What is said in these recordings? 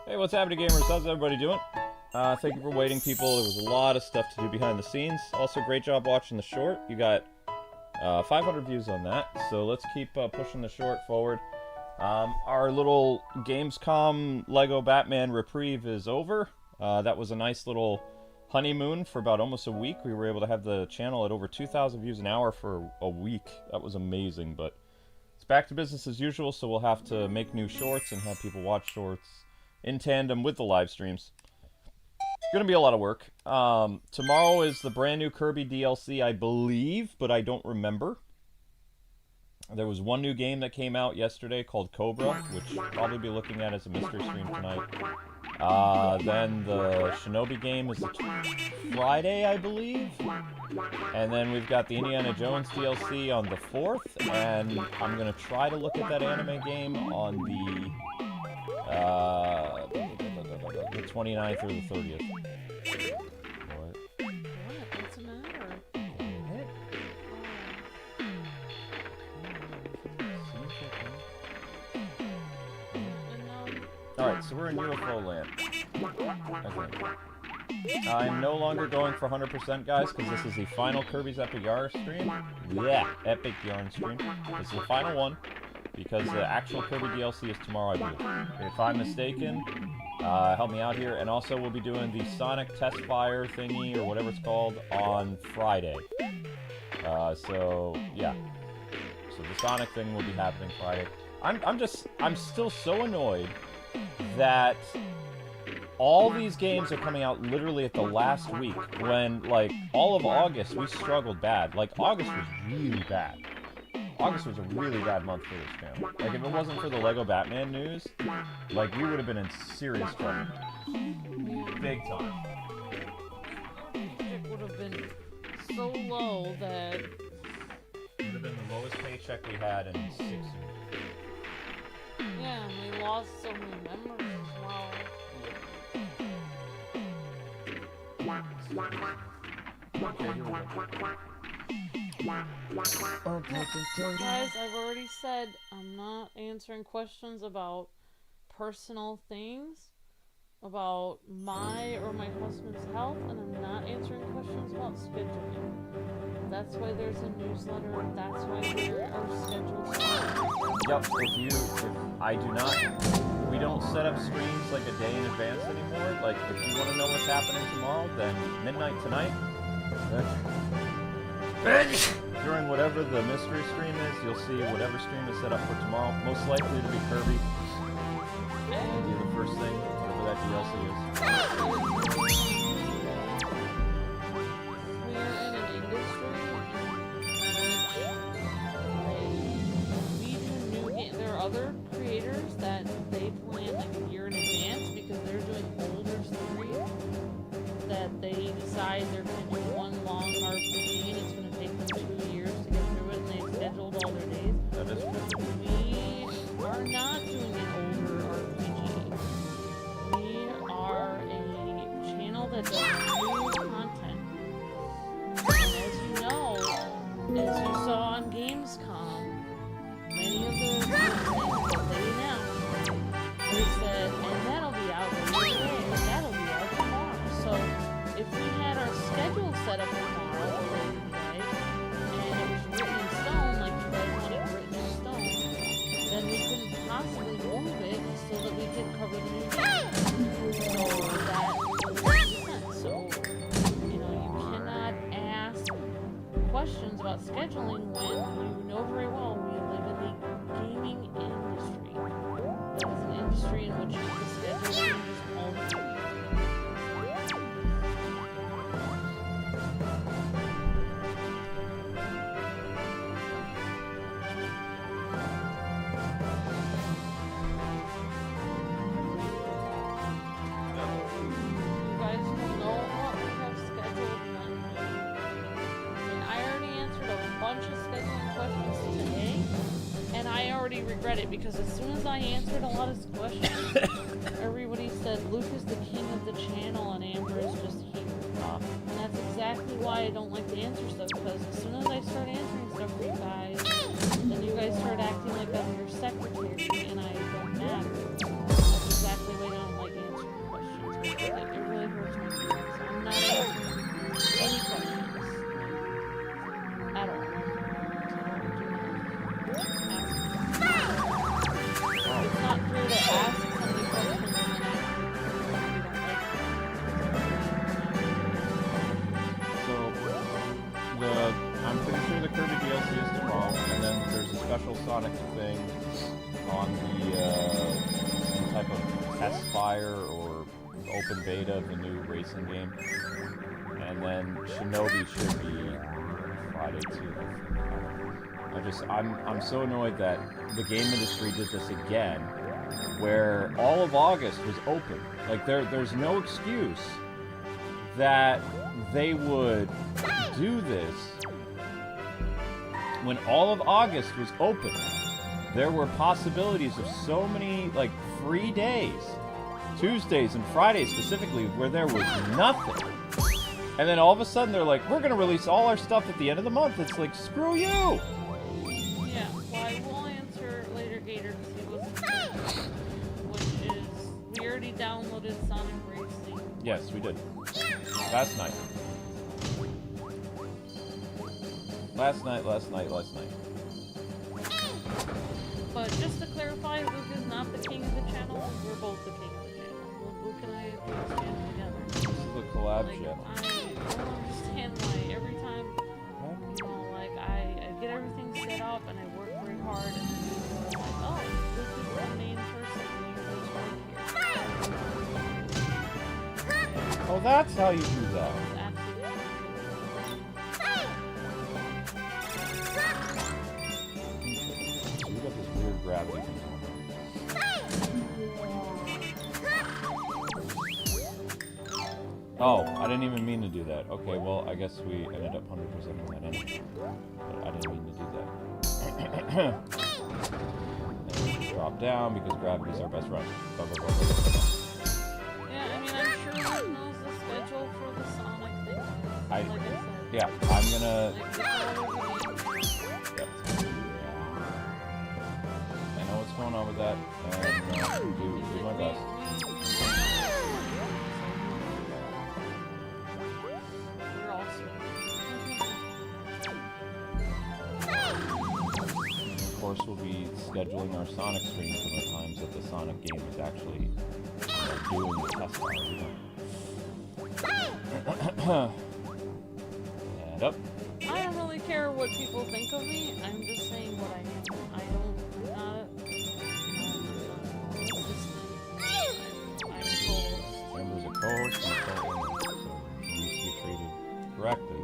Hey, what's happening, gamers? How's everybody doing? Thank you for waiting, people. There was a lot of stuff to do behind the scenes. Also, great job watching the short. You got 500 views on that, so let's keep pushing the short forward. Our little Gamescom Lego Batman reprieve is over. That was a nice little honeymoon for about almost a week. We were able to have the channel at over 2,000 views an hour for a week. That was amazing, but it's back to business as usual, so we'll have to make new shorts and have people watch shorts in tandem with the live streams. It's gonna be a lot of work. Tomorrow is the brand new Kirby DLC, I believe, but I don't remember. There was one new game that came out yesterday called Cobra, which I'll probably be looking at as a mystery stream tonight. Then the Shinobi game is Friday, I believe. And then we've got the Indiana Jones DLC on the 4th, and I'm gonna try to look at that anime game on the 29th or the 30th. What? What's the matter? Alright, so we're in UFO land. I'm no longer going for 100%, guys, because this is the final Kirby's Epic Yarn stream. Yeah, Epic Yarn stream. This is the final one, because the actual Kirby DLC is tomorrow, I believe. If I'm mistaken, help me out here. And also, we'll be doing the Sonic Test Fire thingy, or whatever it's called, on Friday. So, yeah. So the Sonic thing will be happening Friday. I'm still so annoyed that all these games are coming out literally at the last week, when, like, all of August, we struggled bad. Like, August was really bad. August was a really bad month for this channel. Like, if it wasn't for the Lego Batman news, like, we would have been in serious trouble. Big time. It would have been so low that... It would have been the lowest paycheck we had in 6 years. Yeah, and we lost so many members as well. Okay, here we go. Guys, I've already said I'm not answering questions about personal things, about my or my husband's health, and I'm not answering questions about scheduling. That's why there's a newsletter, and that's why there are scheduled streams. Yep, we don't set up streams like a day in advance anymore. Like, if you want to know what's happening tomorrow, then midnight tonight. During whatever the mystery stream is, you'll see whatever stream is set up for tomorrow. Most likely to be Kirby. It'll be the first thing, whatever that DLC is. We're in an industry in which we do new games. There are other creators that they plan like a year in advance because they're doing older stories that they decide they're going to do one long RPG and it's going to take them 2 years to get through it, and they've scheduled all their days. That is true. We are not doing an older RPG. We are a channel that does new content. And as you know, as you saw on Gamescom, many of the things that they announced, they said, and that'll be out later today, and that'll be out tomorrow. So if we had our schedule set up tomorrow or later today, and it was written in stone, like you guys wanted written in stone, then we couldn't possibly move it so that we could cover the new game. So that makes sense. So, you know, you cannot ask questions about scheduling when you know very well we live in the gaming industry. That is an industry in which the schedule changes all the time. Regret it because as soon as I answered a lot of questions, everybody said Luke is the king of the channel and Amber is just here. And that's exactly why I don't like to answer stuff, because as soon as I start answering stuff for you guys, then you guys start acting like I'm your secretary and I don't matter. That's exactly why I don't like answering. Sonic thing on the some type of test fire or open beta of the new racing game. And then Shinobi should be Friday too. I'm so annoyed that the game industry did this again, where all of August was open. Like there's no excuse that they would do this when all of August was open. There were possibilities of so many like free days, Tuesdays and Fridays specifically, where there was nothing. And then all of a sudden they're like, we're gonna release all our stuff at the end of the month. It's like, screw you! Yeah, well, I will answer later, Gator, because he wasn't, which is, we already downloaded Sonic Racing. Yes, we did. Last night. Last night. But just to clarify, Luke is not the king of the channel. We're both the king of the channel. Luke and I do this channel together. This is the collab Like, channel. I don't understand why every time, you know, like, I get everything set up and I work very hard and then I'm like, oh, this is the main person who's right here. Oh, that's how you do that. So we got this weird gravity thing going on. Oh, I didn't even mean to do that. Okay, well, I guess we ended up 100%ing that anyway. But I didn't mean to do that. And we just drop down because gravity's our best friend. Go, go, go, go, go, go. Yeah, I mean, I'm sure Luke knows the schedule for the Sonic thing. Like I said. Yeah, I'm gonna... Like, it's all over the Yep. I know what's going on with that, and do my best. We're all sweet. Of course, we'll be scheduling our Sonic streams for the times that the Sonic game is actually doing the test fire. And up. I don't really care what people think of me. I'm just saying what I am. I don't, I'm Amber's a co-host and a co-owner, so she needs to be treated correctly.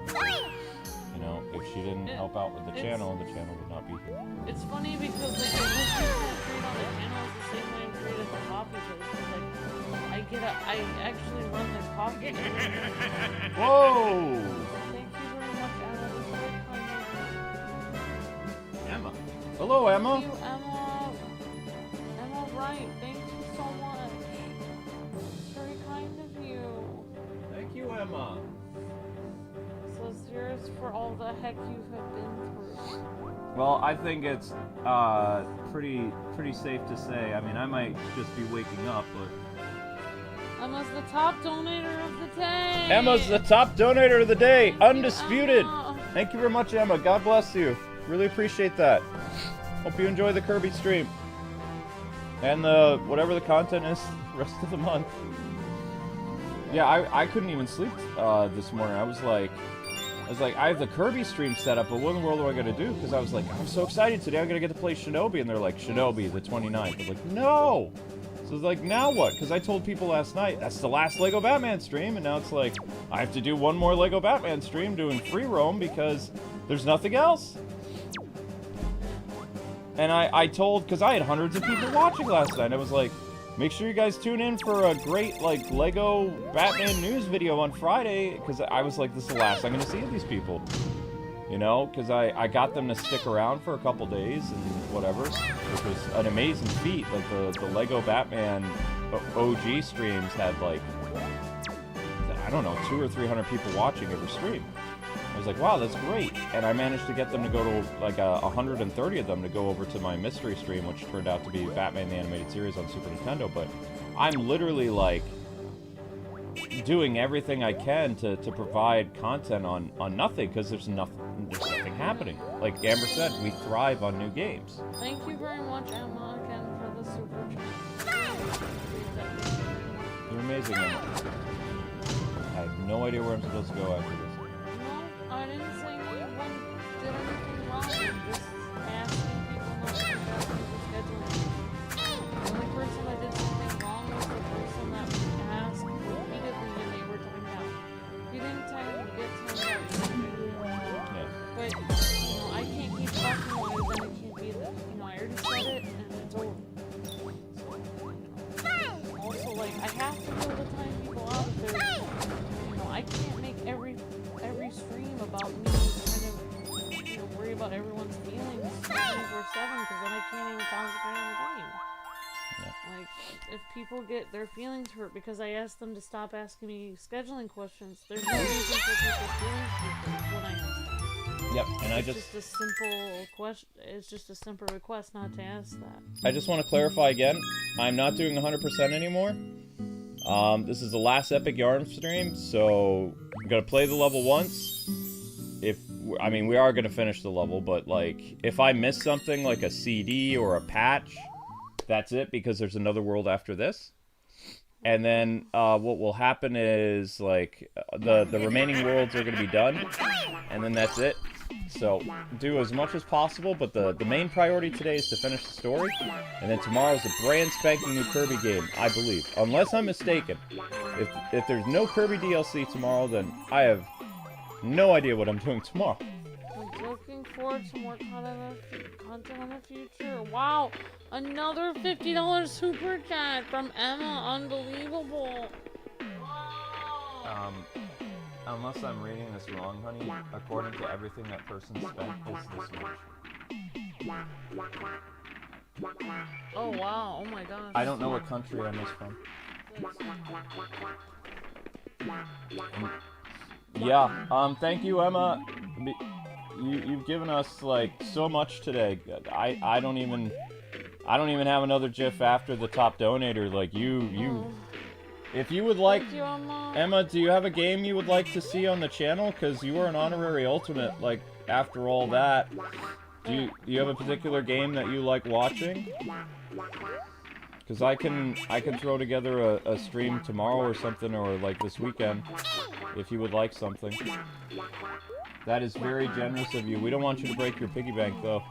You know, if she didn't help out with the channel would not be here. It's funny because like the way people treat on the channel is the same way I'm treated at the coffee place. Like I actually run the coffee. Whoa! Thank you very much, Emma. It was very kind of you. Emma. Hello, Emma. Thank you, Emma. Emma Wright, thank you so much. It's very kind of you. Thank you, Emma. So here's for all the heck you have been through. Well, I think it's pretty safe to say. I mean, I might just be waking up, but Emma's the top donator of the day. Emma's the top donator of the day, Thank you, undisputed. Emma. Thank you very much, Emma. God bless you. Really appreciate that. Hope you enjoy the Kirby stream and the whatever the content is the rest of the month. Yeah, I couldn't even sleep this morning. I was like, I have the Kirby stream set up, but what in the world do I gotta do? Because I was like, I'm so excited today. I'm gonna get to play Shinobi, and they're like, Shinobi the 29th. I'm like, no. So it's like, now what? Because I told people last night, that's the last Lego Batman stream, and now it's like, I have to do one more Lego Batman stream doing free roam because there's nothing else. And I told, because I had hundreds of people watching last night, I was like, make sure you guys tune in for a great, like, Lego Batman news video on Friday, because I was like, this is the last I'm going to see of these people. You know, because I got them to stick around for a couple days and whatever, which was an amazing feat. Like, the Lego Batman OG streams had, like, I don't know, 200 or 300 people watching every stream. I was like, wow, that's great. And I managed to get them to go to, like, 130 of them to go over to my mystery stream, which turned out to be Batman the Animated Series on Super Nintendo. But I'm literally, like, doing everything I can to provide content on nothing, because there's nothing happening. Like Amber said, we thrive on new games. Thank you very much, Emma, again for the super chat. You're amazing, Emma. I have no idea where I'm supposed to go after this. No, I didn't say anyone did anything wrong. I'm just asking people not about everyone's feelings 24/7 because then I can't even concentrate on the game. Yeah. Like, if people get their feelings hurt because I ask them to stop asking me scheduling questions, there's no reason for people's feelings to be hurt when I ask them. Yep, and It's just a simple question. It's just a simple request not to ask that. I just want to clarify again. I'm not doing 100% anymore. This is the last Epic Yarn stream, so I'm gonna play the level once. I mean, we are gonna finish the level, but like, if I miss something like a CD or a patch, that's it, because there's another world after this. And then what will happen is like the remaining worlds are gonna be done, and then that's it. So do as much as possible, but the main priority today is to finish the story, and then tomorrow's a brand spanking new Kirby game, I believe, unless I'm mistaken. If there's no Kirby DLC tomorrow, then I have no idea what I'm doing tomorrow. I'm looking forward to more content in the future. Wow, another $50 super chat from Emma. Unbelievable. Unless I'm reading this wrong, honey, according to everything that person spent, is this much. Oh wow, oh my gosh. I don't know what country I missed from. Yeah, thank you, Emma. You've given us, like, so much today. I don't even have another GIF after the top donator. Like, if you would like, you, Emma, do you have a game you would like to see on the channel? Because you were an honorary ultimate, like, after all that. Do you have a particular game that you like watching? Because I can throw together a stream tomorrow or something, or like this weekend, if you would like something. That is very generous of you. We don't want you to break your piggy bank, though.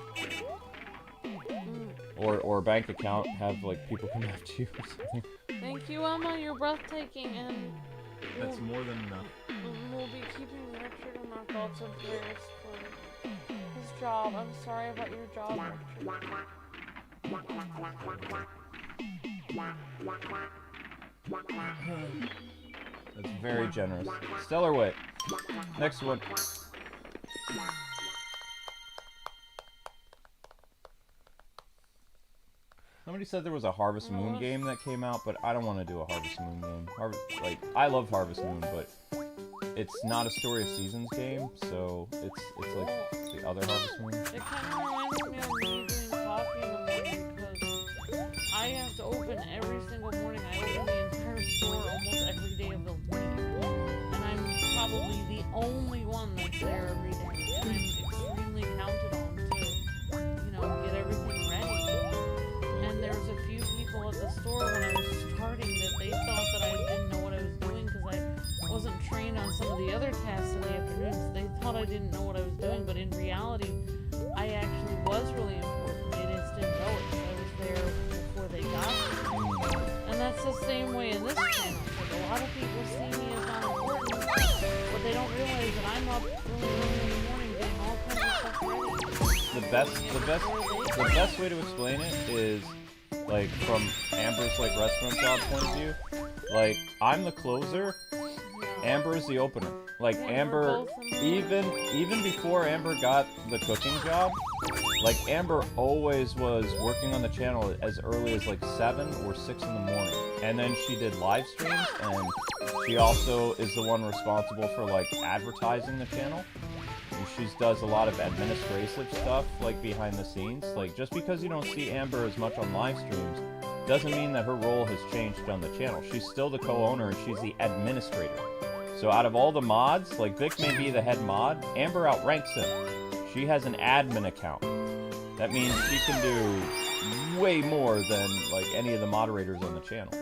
Or bank account, have like people come after you or something. Thank you, Emma. You're breathtaking, and That's more than enough. we'll be keeping Richard in our thoughts and prayers for his job. I'm sorry about your job, Richard. That's very generous. Stellar Wit. Next one. Somebody said there was a Harvest Moon game that came out, but I don't want to do a Harvest Moon game. I love Harvest Moon, but it's not a Story of Seasons game, so it's like the other Harvest Moon. It kind of reminds me of me doing coffee in the morning because I have to open every single morning. I open the entire store almost every day of the week, and I'm probably the only one that's there every day, and I'm extremely counted on to, get everything ready. And there's a few people at the store when I was starting that they thought that I didn't know what I was doing because I wasn't trained on some of the other tasks in the afternoons. They thought I didn't know what I was doing, but in reality, I actually was really important. They just didn't know it because I was there before they got me. And that's the same way in this channel. Like, a lot of people see me as not important, but they don't realize that I'm up really early in the morning getting all kinds of stuff ready. The best way to explain it is, like, from Amber's, like, restaurant job point of view. Like, I'm the closer, Amber is the opener. Like, Amber, even before Amber got the cooking job, like, Amber always was working on the channel as early as, like, 7 or 6 in the morning. And then she did live streams, and she also is the one responsible for, like, advertising the channel. And she does a lot of administrative stuff, like, behind the scenes. Like, just because you don't see Amber as much on live streams doesn't mean that her role has changed on the channel. She's still the co-owner, and she's the administrator. So out of all the mods, like, Vic may be the head mod, Amber outranks him. She has an admin account. That means she can do way more than, like, any of the moderators on the channel.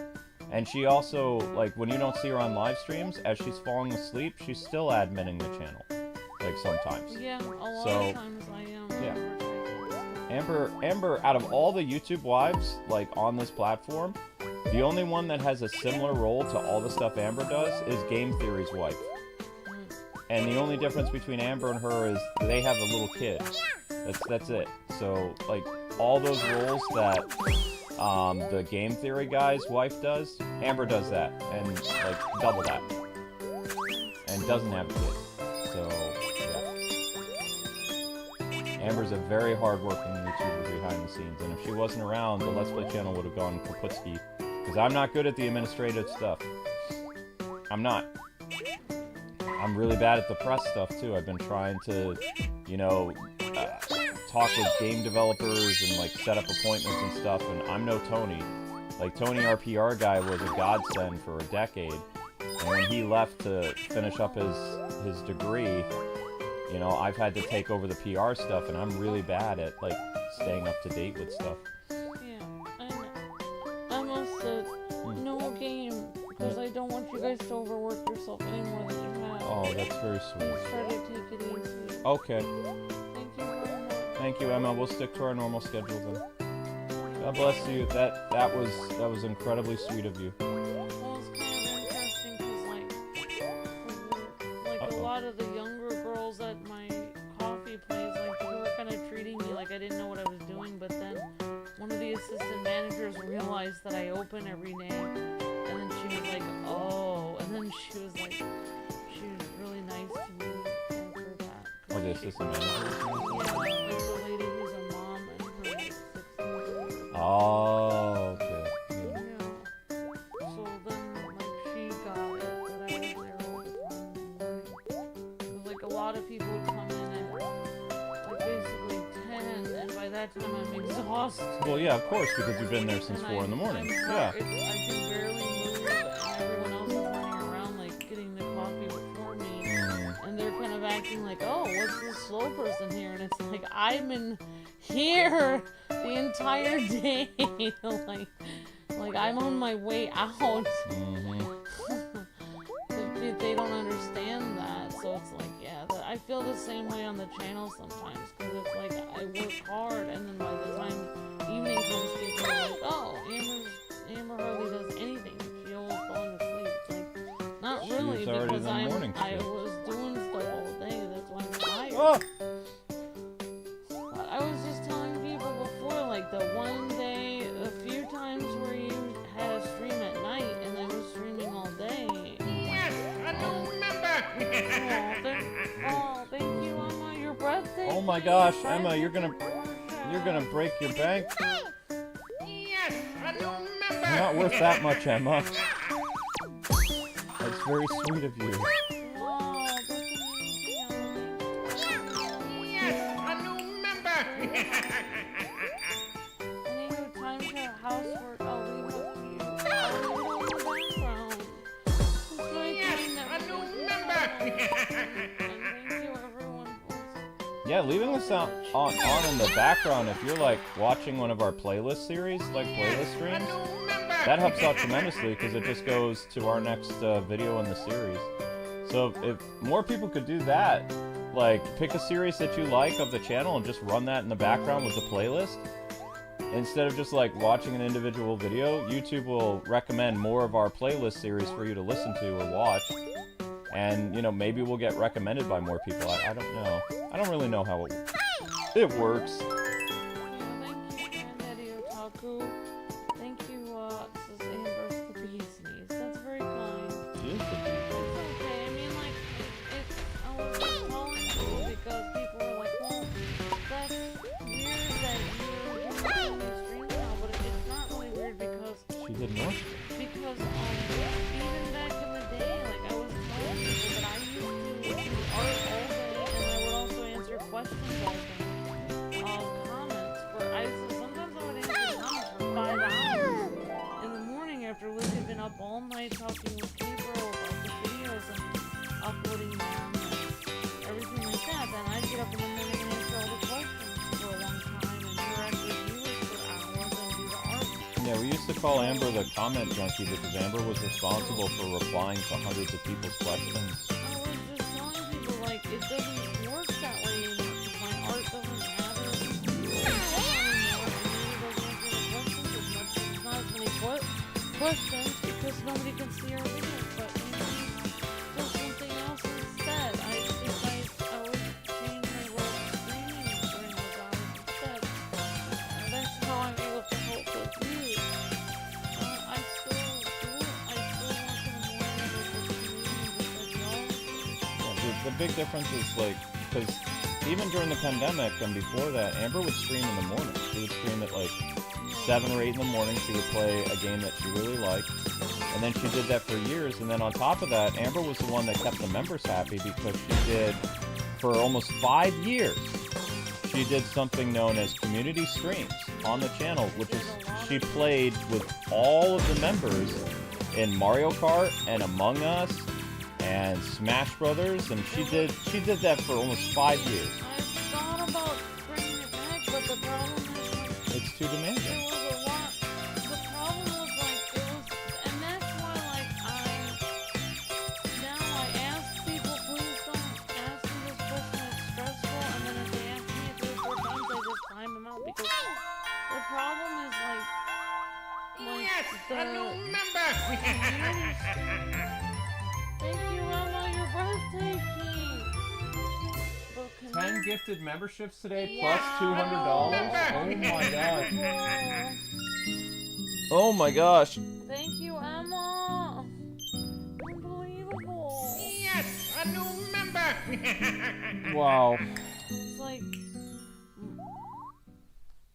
And she also, like, when you don't see her on live streams, as she's falling asleep, she's still adminning the channel. Like, sometimes. Yeah, a lot of times I am. Yeah. Amber, out of all the YouTube wives, like, on this platform, the only one that has a similar role to all the stuff Amber does is Game Theory's wife. And the only difference between Amber and her is they have a little kid. That's it. So, like, all those roles that the Game Theory guy's wife does, Amber does that. And, like, double that. And doesn't have a kid. So, yeah. Amber's a very hard-working YouTuber behind the scenes, and if she wasn't around, the Let's Play channel would have gone kaputski. Because I'm not good at the administrative stuff. I'm not. I'm really bad at the press stuff, too. I've been trying to, you know, talk with game developers and, like, set up appointments and stuff, and I'm no Tony. Like, Tony, our PR guy, was a godsend for a decade. And when he left to finish up his degree, you know, I've had to take over the PR stuff, and I'm really bad at, like, staying up to date with stuff. Yeah, and I must say, no game, because I don't want you guys to overwork yourself any more than you have. Oh, that's very sweet. Just try to take it easy. Okay. Thank you very much. Thank you, Emma. We'll stick to our normal schedule then. God bless you. That was incredibly sweet of you. Well, it's kind of interesting because, like a lot of the younger girls at my coffee place, like, they were kind of treating me like I didn't know what I was doing, but then one of the assistant managers realized that I open every day, and then she was like, oh, and then she was really nice to me for that. Oh, the assistant manager? Yeah, like the lady who's a mom and her, like, 6 years. Oh, okay. Yeah. So then, like, she got it, that I was there all the time in the morning. 'Cause, like, a lot of people would come in at, like, basically 10, and by that time I'm exhausted. Well, yeah, of course, because you've been there since And 4 in the morning. I can barely move, and everyone else is running around, like, getting the coffee before me. And they're kind of acting like, oh, what's this slow person here? And it's like, I'm in here the entire day. like I'm on my way out. They don't understand that. So it's like, yeah, I feel the same way on the channel sometimes. Because it's like, I work hard, and then by the time evening comes, people are like, oh, Amber hardly does anything. She always falling asleep. It's like, not really, She's already because in the morning I shift. was doing stuff all day. That's why I'm tired. Oh! But I was just telling people before, like, the one day, a few times where you had a stream at night, and I was streaming all day. Yes, I don't remember. Thank you, Emma. Your birthday. Oh my gosh, Emma, you're gonna break your bank. Yes, I don't remember. You're not worth that much, Emma. That's very sweet of you. Oh, that's amazing, Emma. Yes, I don't remember. Anywho, time for housework. I'll leave up to you. I'll leave it in the background. It's very Yes, kind that I we don't do remember. and thank you, everyone, for Yeah, leaving this on in the background if you're like watching one of our playlist series, like playlist streams, that helps out tremendously because it just goes to our next video in the series. So if more people could do that, like pick a series that you like of the channel and just run that in the background with the playlist, instead of just like watching an individual video, YouTube will recommend more of our playlist series for you to listen to or watch. And, you know, maybe we'll get recommended by more people. I don't know. I don't really know how it works. Thank you, Granddaddy Otaku. Thank you, this is Amber's the bee's knees. That's very kind. She is the It's okay. I mean, like, I was calling people because people were like, well, that's weird that you're doing these streams now, but it's not really weird because, She did more. even back in the day, like, I was telling people that I used to do art all day, and I would also answer questions all day. Comments sometimes I would answer comments for 5 hours in the morning after Liz had been up all night talking with people about the videos and uploading them and everything like that. Then I'd get up in the morning and answer all the questions for a long time and interact with viewers for hours and do the art. Yeah, we used to call Amber the comment junkie because Amber was responsible for replying to hundreds of people's questions. I was just telling people, like, it doesn't work that way anymore because my art doesn't matter anymore. It really doesn't answer the questions as much. There's not as many questions because nobody can see our videos, but maybe do something else instead. I think I would change my role to streaming during those hours instead. That's how I'm able to help with you. I still work in the morning with the community just like y'all. Yeah, the big difference is like, because even during the pandemic and before that, Amber would stream in the morning. She would stream at like 7 or 8 in the morning. She would play a game that she really liked. And then she did that for years. And then on top of that, Amber was the one that kept the members happy because she did, for almost 5 years, she did something known as community streams on the channel, which is she played with all of the members in Mario Kart and Among Us and Smash Brothers, and she did that for almost 5 years. I thought about bringing it back, but the problem is It's too demanding. it was a lot. The problem was like it was, and that's why like now I ask people, please don't ask me this question. It's stressful, and then if they ask me it 3 or 4 times, I just time them out because the problem is like Yes, the a new member. Thank you, Emma. You're breathtaking. The 10 gifted memberships today Yeah. plus $200. Oh my gosh. Oh Unbelievable. my gosh. Thank you, Emma. Unbelievable. Yes, a new member. Wow. It's like,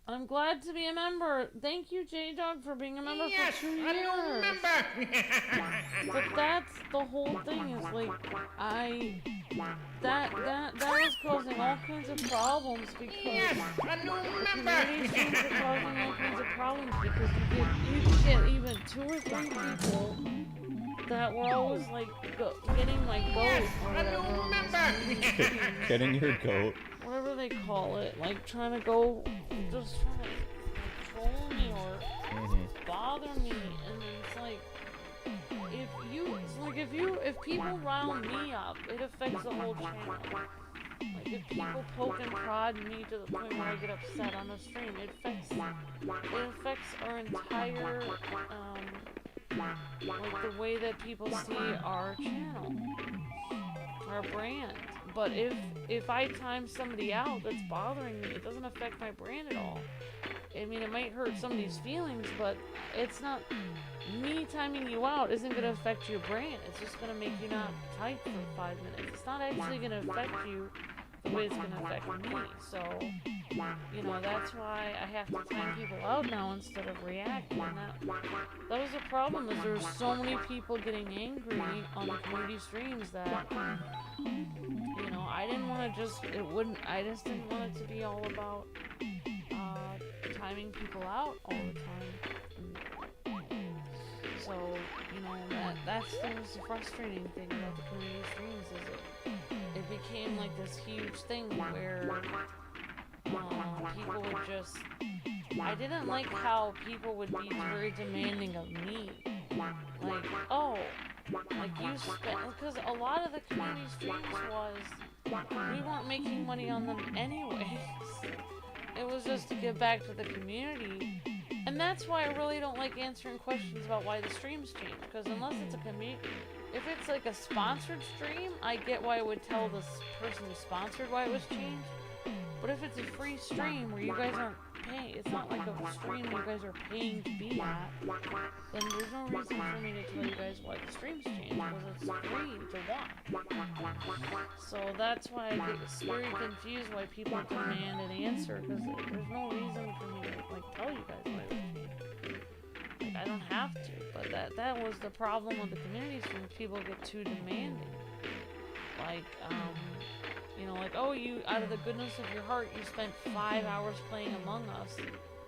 I'm glad to be a member. Thank you, J-Dog, for being a member Yes, for 2 a new years. member. But that's the whole thing is like, that was causing all kinds of problems because Yes, a new community streams member. are causing all kinds of problems because you could get even 2 or 3 people that were always like getting my goat Yes, or a whatever. new on member. the stream. Getting your goat. Whatever they call it, like trying to go, just trying to troll me or bother me, and it's like, if people round me up, it affects the whole channel. Like if people poke and prod me to the point where I get upset on the stream, it affects our entire, like the way that people see our channel, our brand. But if I time somebody out that's bothering me, it doesn't affect my brand at all. I mean, it might hurt somebody's feelings, but it's not, me timing you out isn't going to affect your brand. It's just going to make you not type for 5 minutes. It's not actually going to affect you the way it's going to affect me. So, you know, that's why I have to time people out now instead of reacting. And that was the problem, is there were so many people getting angry on the community streams that, you know, I didn't want to just, I just didn't want it to be all about timing people out all the time. So, you know, that's the most frustrating thing about the community streams is it became like this huge thing where people would just, I didn't like how people would be very demanding of me. Like, oh, like you spent, because a lot of the community streams was, we weren't making money on them anyways. It was just to give back to the community. And that's why I really don't like answering questions about why the streams change. Because unless it's a community, if it's like a sponsored stream, I get why I would tell this person who sponsored why it was changed. But if it's a free stream where you guys aren't paying, it's not like a stream you guys are paying to be at, then there's no reason for me to tell you guys why the streams change, because it's free to watch. So that's why I get very confused why people demand an answer, because there's no reason for me to like tell you guys why it was changed. Like, I don't have to, but that was the problem with the community streams. People get too demanding. Like, you know, like, oh, you, out of the goodness of your heart, you spent 5 hours playing Among Us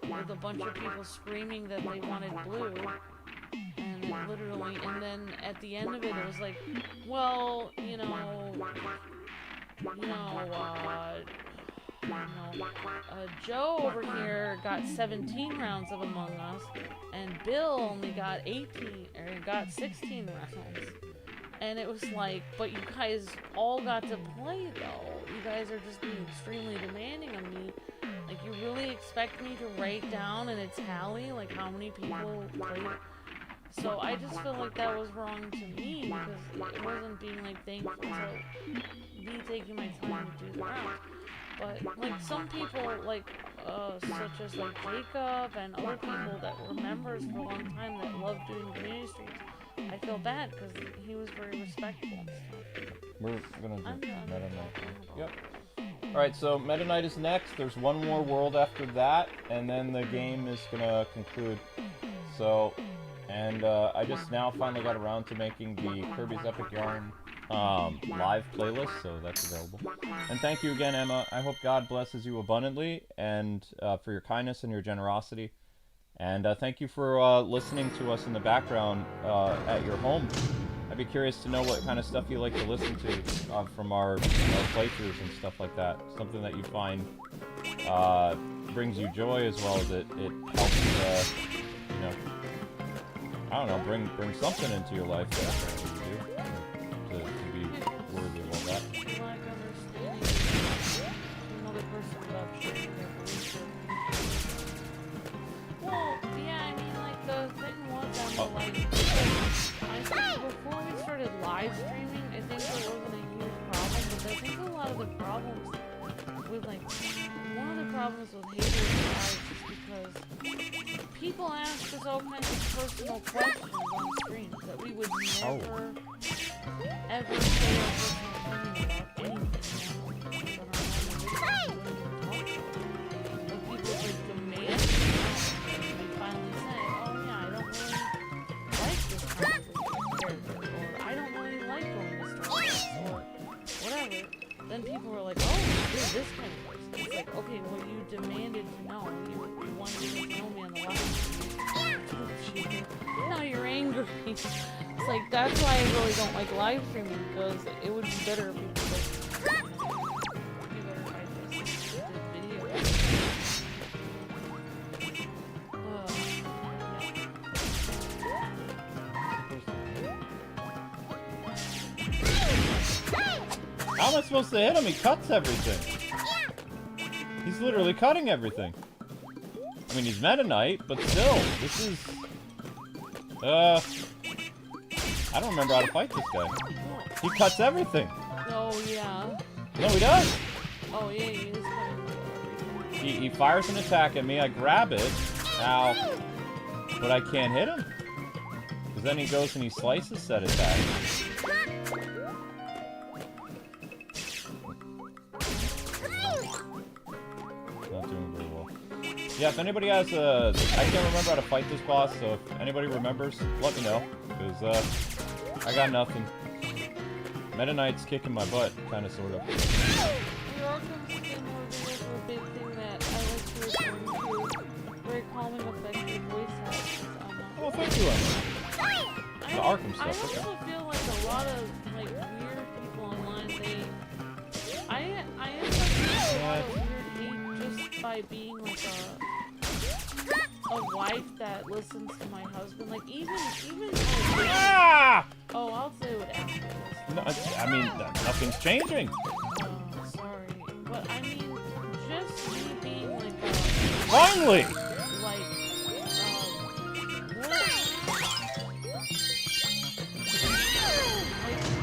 with a bunch of people screaming that they wanted blue. And it literally, and then at the end of it, it was like, well, Joe over here got 17 rounds of Among Us, and Bill only got 16 rounds. And it was like, but you guys all got to play though. You guys are just being extremely demanding of me. Like, you really expect me to write down in a tally, like, how many people played? So I just feel like that was wrong to me, because it wasn't being, like, thankful to me taking my time to do the rounds. But, like, some people, like, such as, like, Jacob and other people that were members for a long time that loved doing community streams, I feel bad because he was very respectful and stuff. We're gonna do I'm done. MetaKnight. Yep. Alright, so MetaKnight is next. There's one more world after that, and then the game is gonna conclude. So, and I just now finally got around to making the Kirby's Epic Yarn live playlist, so that's available. And thank you again, Emma. I hope God blesses you abundantly, and for your kindness and your generosity. And thank you for listening to us in the background at your home. I'd be curious to know what kind of stuff you like to listen to from our playthroughs and stuff like that. Something that you find brings you joy, as well as it helps, you know, I don't know, bring something into your life that you do to be worthy of all that. Like understanding another person without sharing their beliefs. Well, yeah, I mean, like, the thing was, like, I think before we started live streaming, I think there wasn't a huge problem, but I think a lot of the problems with, like, one of the problems with haters lives is because people ask us all kinds of personal questions on streams that we would never, ever say our personal opinion about anything. But people would demand, and we finally say, oh yeah, I don't really like this kind of character, or I don't really like going to Star Wars, or whatever. Then people were like, oh, you're this kind of person. It's like, okay, well, you demanded to know. You wanted to know me on the live. Now you're angry. It's like, that's why I really don't like live streaming, because it would be better if people just, you know, it'd be better if I just did video. How am I supposed to hit him? He cuts everything. He's literally cutting everything. I mean, he's MetaKnight, but still, this is... I don't remember how to fight this guy. He cuts everything. Oh, yeah. No, he does. Oh, yeah, he is cutting everything. He fires an attack at me, I grab it. Ow. But I can't hit him. Because then he goes and he slices said attack. Not doing very well. Yeah, if anybody has a... I can't remember how to fight this boss, so if anybody remembers, let me know. Because, I got nothing. MetaKnight's kicking my butt, kinda, sorta. Your Arkham's skin reveals a big thing that I like to return to. Very calming effect your voice has. Oh, thank you, Emma. The Arkham stuff, I okay. also feel like a lot of, like, weird people online, I end up getting a lot of weird hate just by being, like, a wife that listens to my husband. Like, even Ah! oh, I'll say it after this. No, I mean, nothing's changing. Oh, sorry. But, I mean, just me being, like, Finally! like,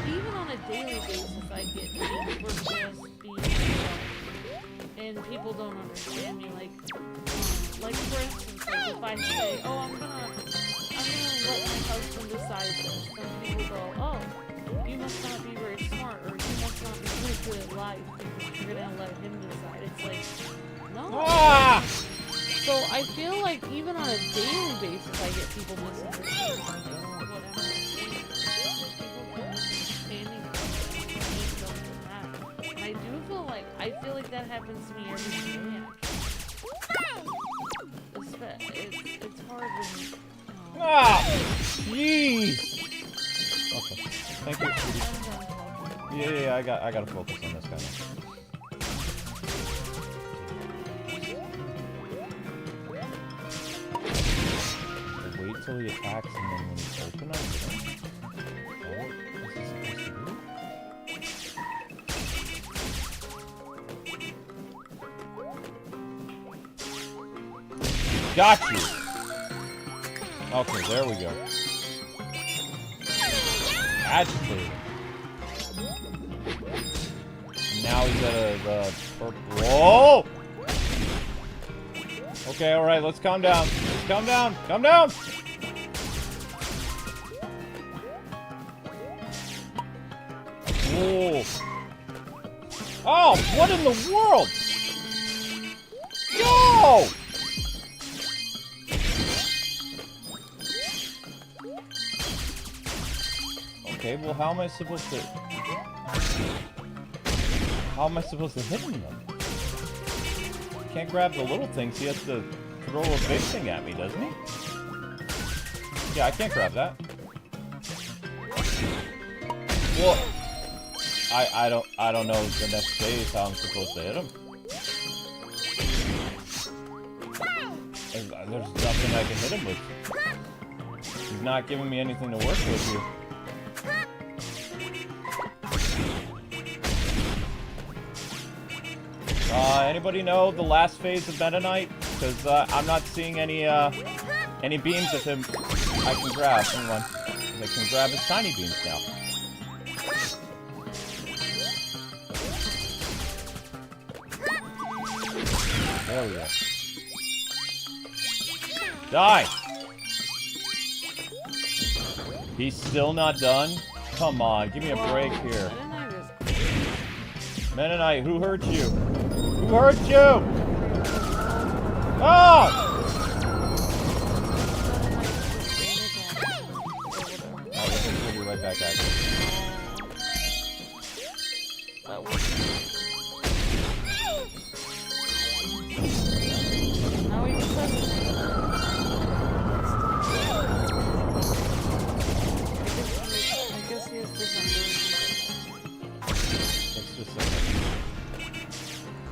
even on a daily basis, I get hate for just being and people don't understand me. Like for instance, like if I say, "Oh, I'm gonna let my husband decide this," then people go, "Oh, you must not be very smart, or you must not be very good at life because you're gonna let him decide." It's like, no. Ah! So I feel like even on a daily basis, I get people misunderstanding what I'm saying. People get misunderstanding that. And I do feel like that happens to me every day. It's hard when. Ah! Jeez! Okay. Thank you. I'm done talking. Yeah, I gotta focus on this guy now. Wait till he attacks and then when he's open, I hit him. Oh, what's he supposed to do? Got you! Okay, there we go. Agitated. Now he's at the purple. Whoa! Okay, alright, let's calm down. Let's calm down. Calm down! Whoa. Oh, what in the world? Yo! Okay, well, how am I supposed to... How am I supposed to hit him, though? Can't grab the little things, he has to throw a big thing at me, doesn't he? Yeah, I can't grab that. Well, I don't know the next phase how I'm supposed to hit him. There's nothing I can hit him with. He's not giving me anything to work with here. Anybody know the last phase of MetaKnight? Because I'm not seeing any beams of him I can grab. Hang on. I can grab his tiny beams now. There we go. Die! He's still not done? Come on, give me a break here. MetaKnight, who hurt you? Who hurt you? Oh! I'll be right back at you. That was... Now he just has... I guess he has different versions. Let's just say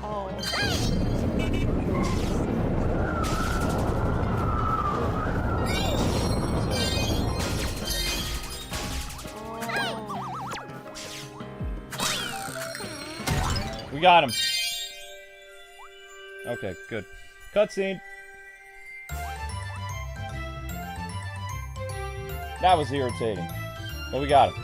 Oh. we got him. Okay, good. Cutscene. That was irritating. But we got him.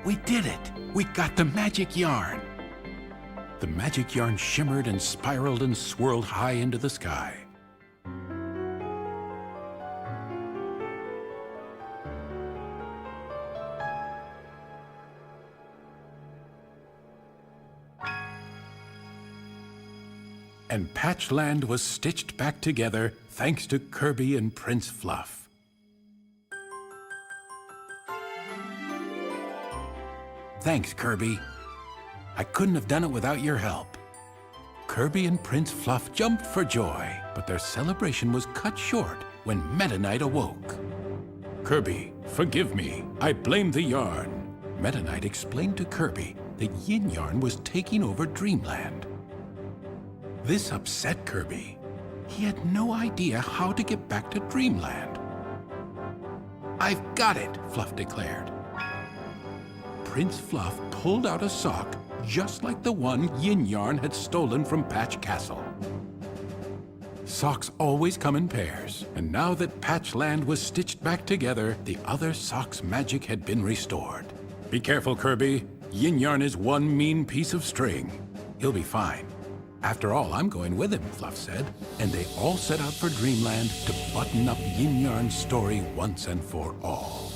We did it! We got the magic yarn! The magic yarn shimmered and spiraled and swirled high into the sky. And Patchland was stitched back together thanks to Kirby and Prince Fluff. Thanks, Kirby. I couldn't have done it without your help. Kirby and Prince Fluff jumped for joy, but their celebration was cut short when MetaKnight awoke. Kirby, forgive me. I blame the yarn. MetaKnight explained to Kirby that Yin Yarn was taking over Dreamland. This upset Kirby. He had no idea how to get back to Dreamland. I've got it, Fluff declared. Prince Fluff pulled out a sock just like the one Yin Yarn had stolen from Patch Castle. Socks always come in pairs, and now that Patchland was stitched back together, the other sock's magic had been restored. Be careful, Kirby. Yin Yarn is one mean piece of string. He'll be fine. After all, I'm going with him, Fluff said, and they all set out for Dreamland to button up Yin Yarn's story once and for all.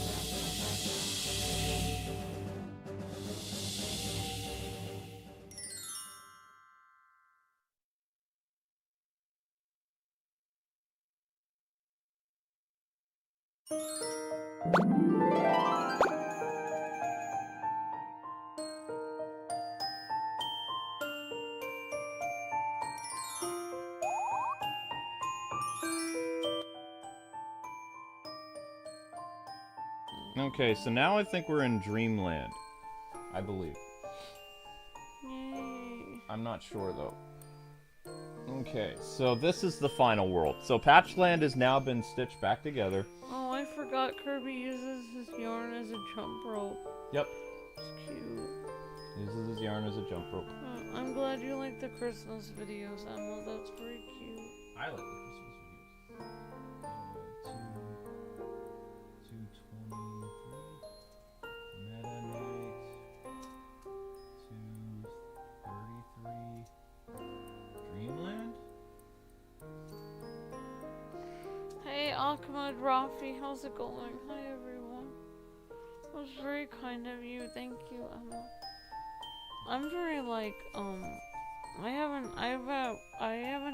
Okay, so now I think we're in Dreamland. I believe. Yay. I'm not sure, though. Okay, so this is the final world. So Patchland has now been stitched back together. Oh, I forgot Kirby uses his yarn as a jump rope. Yep. It's cute. Uses his yarn as a jump rope. I'm glad you like the Christmas videos, Emma. That's very cute. I like the Christmas videos. 223. Ahmed Rafi, how's it going? Hi everyone. That was very kind of you. Thank you, Emma. I'm very like I haven't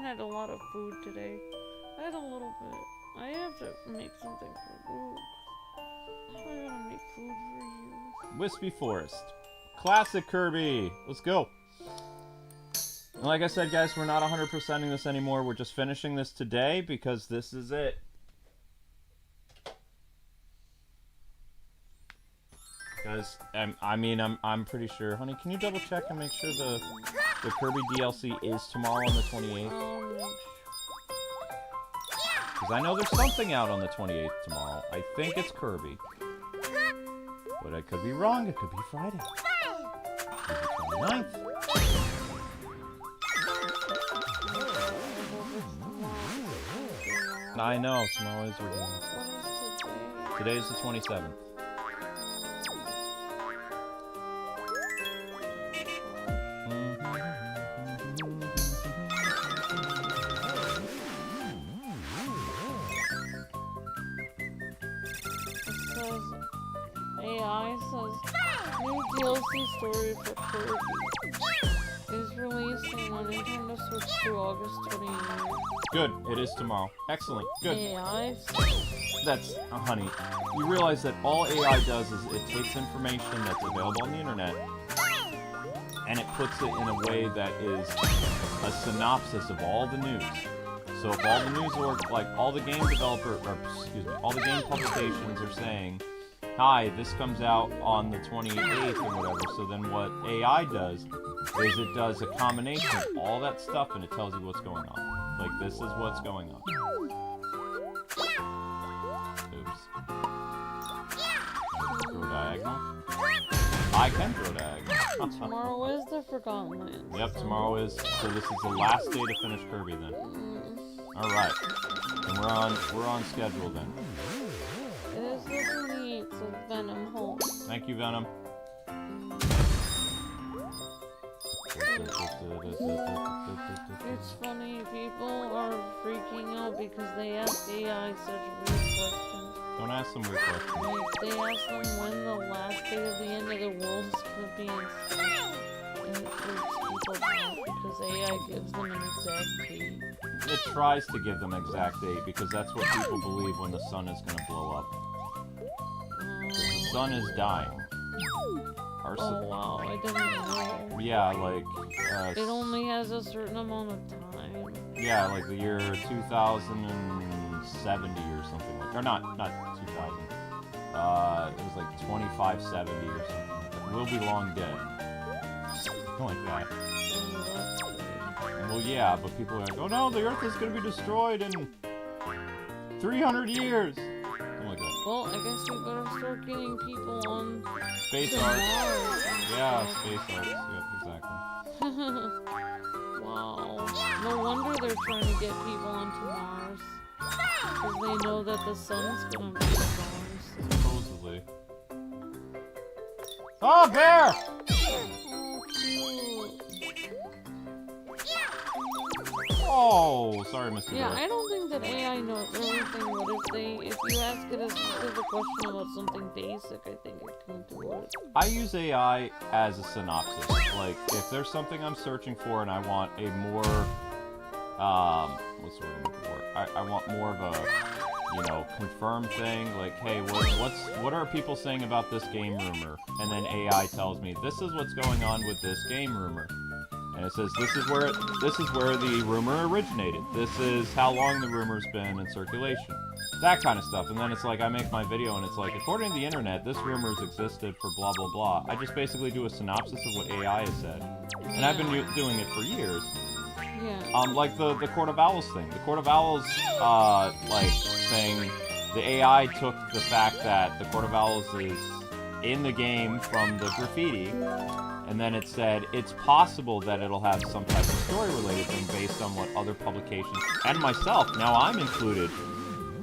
had a lot of food today. I had a little bit. I have to make something for Luke. I gotta make food for you. Wispy Forest. Classic Kirby. Let's go. And like I said, guys, we're not 100%ing this anymore. We're just finishing this today because this is it. Guys, I'm pretty sure. Honey, can you double check and make sure the Kirby DLC is tomorrow on the 28th? Because I know there's something out on the 28th tomorrow. I think it's Kirby. But I could be wrong. It could be Friday. It could be the 29th. I know, tomorrow is ridiculous. Today is the 27th. New DLC story for Kirby is releasing on Nintendo Switch through August 28th. Good, it is tomorrow. Excellent, good. AI. That's, honey, you realize that all AI does is it takes information that's available on the internet and it puts it in a way that is a synopsis of all the news. So if all the news or like all the game all the game publications are saying, hi, this comes out on the 28th or whatever, so then what AI does is it does a combination of all that stuff and it tells you what's going on. Like, this is what's going on. Oops. Throw diagonal? I can throw diagonal. Tomorrow is the Forgotten Lands. Yep, tomorrow is, so this is the last day to finish Kirby then. Alright. And we're on schedule then. It is the 28th of Venom Home. Thank you, Venom. It's funny, people are freaking out because they ask AI such weird questions. Don't ask them weird questions. Like, they ask them when the last day of the end of the world is going to be and it freaks people out because AI gives them an exact date. It tries to give them exact date because that's what people believe when the sun is going to blow up. The sun is dying. Oh wow, I didn't know. Yeah, like... it only has a certain amount of time. Yeah, like the year 2070 or something like... Or not 2000. It was like 2570 or something like that. We'll be long dead. Something like that. Well, yeah, but people are like, oh no, the Earth is going to be destroyed in 300 years! Like that. Well, I guess we better start getting people on Space Arts. Yeah, Space Arts. Yep, exactly. Wow. No wonder they're trying to get people onto Mars. Because they know that the sun's gonna be Mars. Supposedly. Oh, bear! Oh, sorry, Mr. Yeah, Bear. I don't think that AI knows everything, but if you ask it a specific question about something basic, I think it can do it. I use AI as a synopsis. Like, if there's something I'm searching for and I want a more, what's the word I'm looking for? I want more of a, you know, confirmed thing. Like, hey, what are people saying about this game rumor? And then AI tells me, this is what's going on with this game rumor. And it says, this is where the rumor originated. This is how long the rumor's been in circulation. That kind of stuff. And then it's like, I make my video and it's like, according to the internet, this rumor's existed for blah, blah, blah. I just basically do a synopsis of what AI has said. And I've been doing it for years. Yeah. Like the Court of Owls thing. The Court of Owls, thing, the AI took the fact that the Court of Owls is in the game from the graffiti, and then it said it's possible that it'll have some type of story-related thing based on what other publications, and myself, now I'm included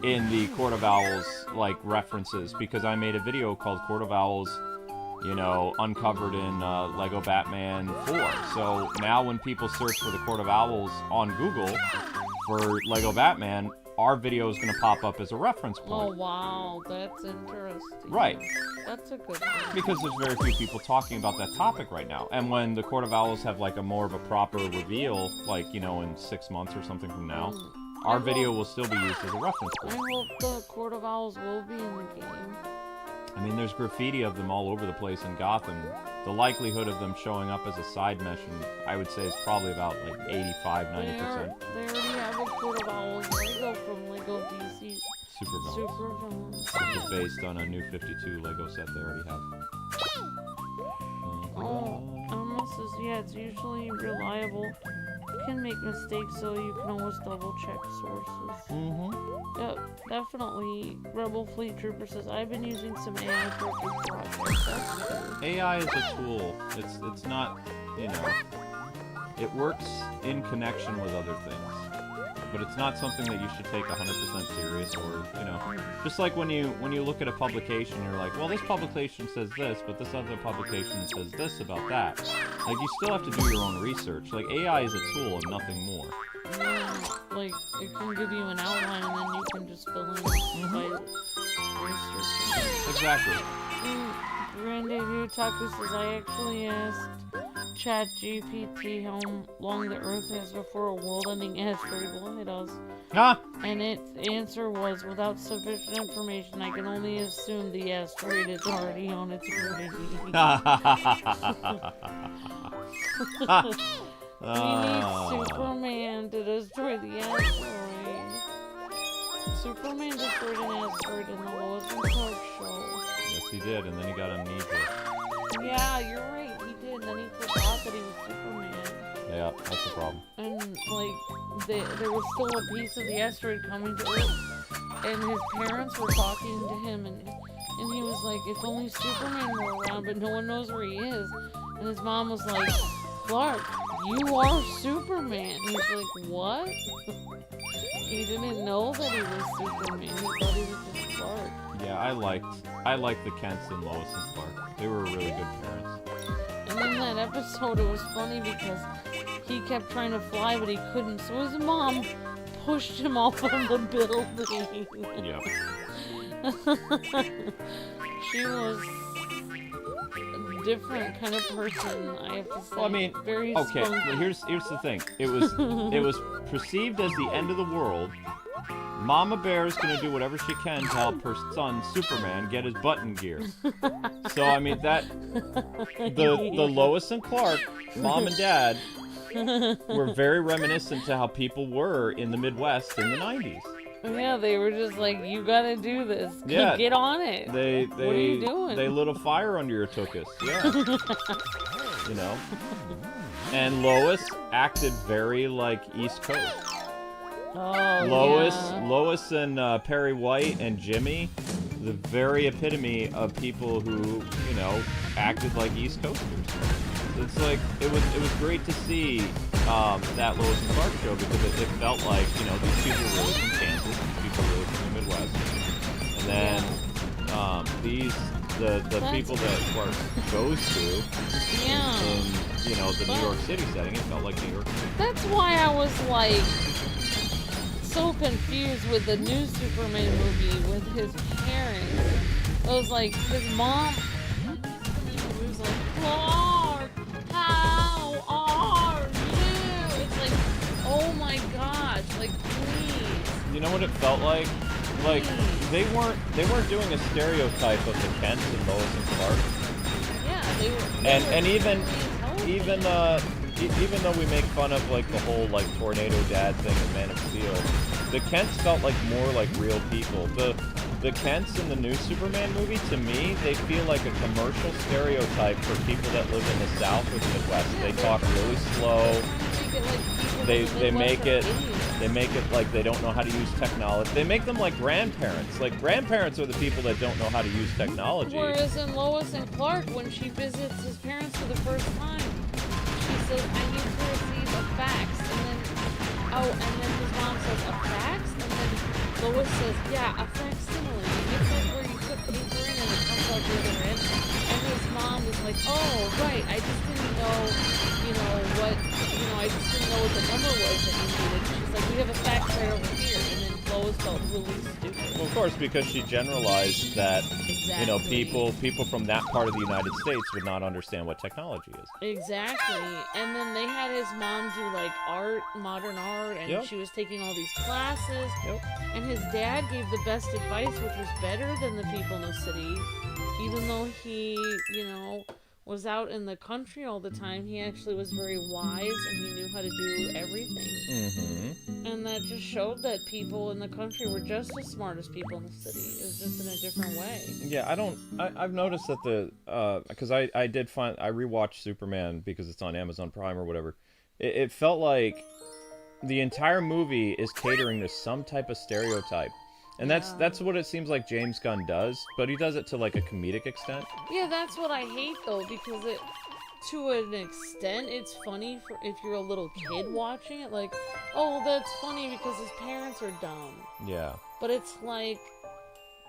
in the Court of Owls, like, references, because I made a video called Court of Owls, you know, uncovered in Lego Batman 4. So now when people search for the Court of Owls on Google for Lego Batman, our video is going to pop up as a reference Oh, point. wow. That's interesting. Right. That's a good thing. Because there's very few people talking about that topic right now. And when the Court of Owls have like a more of a proper reveal, like, you know, in 6 months or something from now, our video will still be used as a reference I point. hope the Court of Owls will be in the game. I mean, there's graffiti of them all over the place in Gotham. The likelihood of them showing up as a side mission, I would say, is probably about like 85, 90%. They already have a Court of Owls Lego from Lego DC Supervillains. Supervillains. Which is based on a new 52 Lego set they already have. Oh, Alma says, yeah, it's usually reliable. You can make mistakes, so you can always double check sources. Mm-hmm. Yep, definitely. Rebel Fleet Trooper says, I've been using some AI for a big project. That's good. AI is a tool. It's not, you know, it works in connection with other things. But it's not something that you should take 100% serious, or, you know, just like when you look at a publication, you're like, well, this publication says this, but this other publication says this about that. Like, you still have to do your own research. Like, AI is a tool and nothing more. Yeah, like, it can give you an outline, and then you can just fill in by researching. Exactly. Grande Taku says, I actually asked ChatGPT how long the Earth has before a world-ending asteroid will hit us. Ah! And its answer was, without sufficient information, I can only assume the asteroid is already on its way. We need Superman to destroy the asteroid. Superman destroyed an asteroid in the Lois and Clark show. Yes, he did, and then he got amnesia. Yeah, you're right, he did, and then he forgot that he was Superman. Yeah, that's the problem. And, like, there was still a piece of the asteroid coming to Earth, and his parents were talking to him, and he was like, if only Superman were around, but no one knows where he is. And his mom was like, Clark, you are Superman. He's like, what? He didn't know that he was Superman. He thought he was just Clark. Yeah, I liked the Kents and Lois and Clark. They were really good parents. And in that episode, it was funny because he kept trying to fly, but he couldn't. So his mom pushed him off of the building. Yep. She was a different kind of person, I have to say. Well, I mean, very okay. spunky. Well, here's the thing. It was perceived as the end of the world. Mama Bear is gonna do whatever she can to help her son Superman get his button gear. So I mean that the Lois and Clark, mom and dad, were very reminiscent to how people were in the Midwest in the 90s. Yeah, they were just like, you gotta do this. Yeah. Get on it. What are you doing? They lit a fire under your tuchus. Yeah. You know. And Lois acted very like East Coast. Oh, Lois and Perry White and Jimmy, the very epitome of people who, you know, acted like East Coasters. So it's like it was great to see that Lois and Clark show, because it felt like, you know, these people were really from Kansas, these people were really from the Midwest, and then the people that Clark goes to in, you know, the New York City setting, it felt like New York City. That's why I was like so confused with the new Superman movie with his parents. I was like, his mom was like, Clark, how are you? It's like, oh my gosh, like, please. You know what it felt like? Like they weren't doing a stereotype of the Kents and Lois and Clark. Yeah, they were. And even though we make fun of like the whole like tornado dad thing in Man of Steel, the Kents felt like more like real people. The Kents in the new Superman movie, to me, they feel like a commercial stereotype for people that live in the South or the Midwest. They talk really slow. They make it like they don't know how to use technology. They make them like grandparents. Like grandparents are the people that don't know how to use technology. Whereas in Lois and Clark, when she visits his parents for the first time, she says, I need to receive a fax. And then his mom says, a fax? And then Lois says, yeah, a facsimile. It's like where you put paper in and it comes out the other end. And his mom was like, oh, right, I just didn't know, I just didn't know what the number was that you needed. She's like, we have a fax right over here. And then Lois felt really stupid. Well, of course, because she generalized that, Exactly. you know, people from that part of the United States would not understand what technology is. Exactly. And then they had his mom do like art, modern art, and Yep. she was taking all these classes. Yep. And his dad gave the best advice, which was better than the people in the city. Even though he, you know, was out in the country all the time, he actually was very wise and he knew how to do everything. Mm-hmm. And that just showed that people in the country were just as smart as people in the city. It was just in a different way. Yeah, I've noticed that because I rewatched Superman because it's on Amazon Prime or whatever. It felt like the entire movie is catering to some type of stereotype. And that's what it seems like James Gunn does, but he does it to like a comedic extent. Yeah, that's what I hate though, because it, to an extent, it's funny for if you're a little kid watching it, like, oh, that's funny because his parents are dumb. Yeah. But it's like,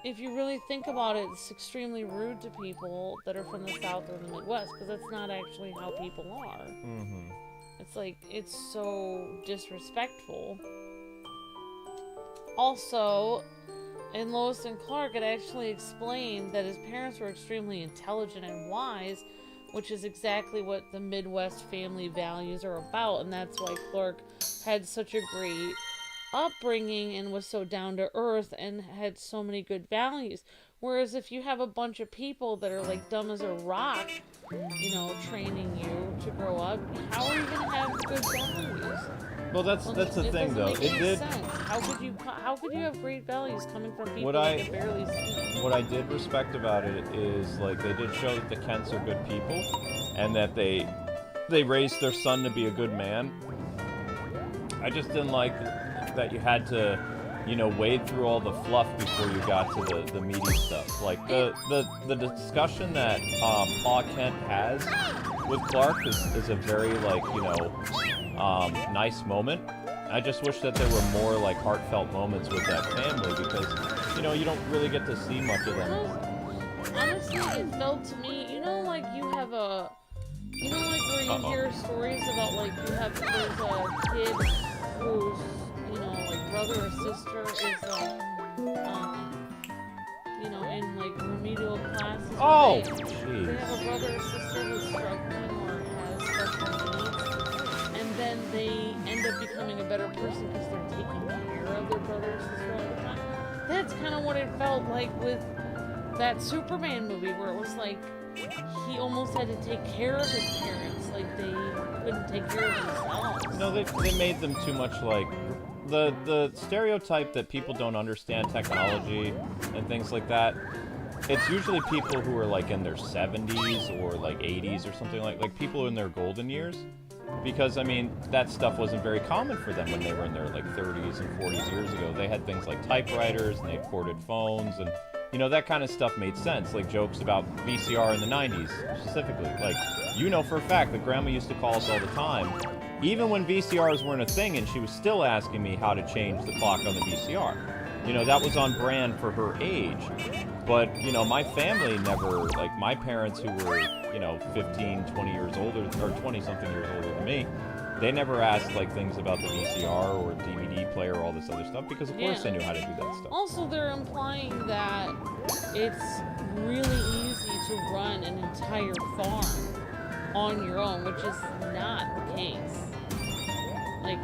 if you really think about it, it's extremely rude to people that are from the South or the Midwest, because that's not actually how people are. Mm-hmm. It's like, it's so disrespectful. Also, in Lois and Clark, it actually explained that his parents were extremely intelligent and wise, which is exactly what the Midwest family values are about, and that's why Clark had such a great upbringing and was so down to earth and had so many good values. Whereas if you have a bunch of people that are like dumb as a rock, you know, training you to grow up, how are you going to have good values? Well, that's the thing, though. It did. How could you have great values coming from people that can barely see? What I did respect about it is like they did show that the Kents are good people, and that they raised their son to be a good man. I just didn't like that you had to, you know, wade through all the fluff before you got to the meaty stuff. Like the discussion that Pa Kent has with Clark is a very like, you know, nice moment. I just wish that there were more like heartfelt moments with that family because, you know, you don't really get to see much of them. Honestly, it felt to me, you know, like you have a, you know, like where you hear stories about like there's a kid whose, you know, like brother or sister is like, you know, in like remedial classes. Oh, they jeez. have a brother or sister who's struggling or has special needs, and then they end up becoming a better person because they're taking care of their brother or sister all the time. That's kind of what it felt like with that Superman movie, where it was like he almost had to take care of his parents, like they couldn't take care of themselves. No, they made them too much like the stereotype that people don't understand technology and things like that. It's usually people who are like in their 70s or like 80s or something like people in their golden years. Because, I mean, that stuff wasn't very common for them when they were in their like 30s and 40s years ago. They had things like typewriters and they ported phones and, you know, that kind of stuff made sense. Like jokes about VCR in the 90s specifically. Like, you know for a fact that Grandma used to call us all the time, even when VCRs weren't a thing, and she was still asking me how to change the clock on the VCR. You know, that was on brand for her age. But, you know, my family never, like, my parents who were, you know, 15, 20 years older, or 20-something years older than me, they never asked, like, things about the VCR or DVD player or all this other stuff, because of course they knew how to do that stuff. Also, they're implying that it's really easy to run an entire farm on your own, which is not the case. Like,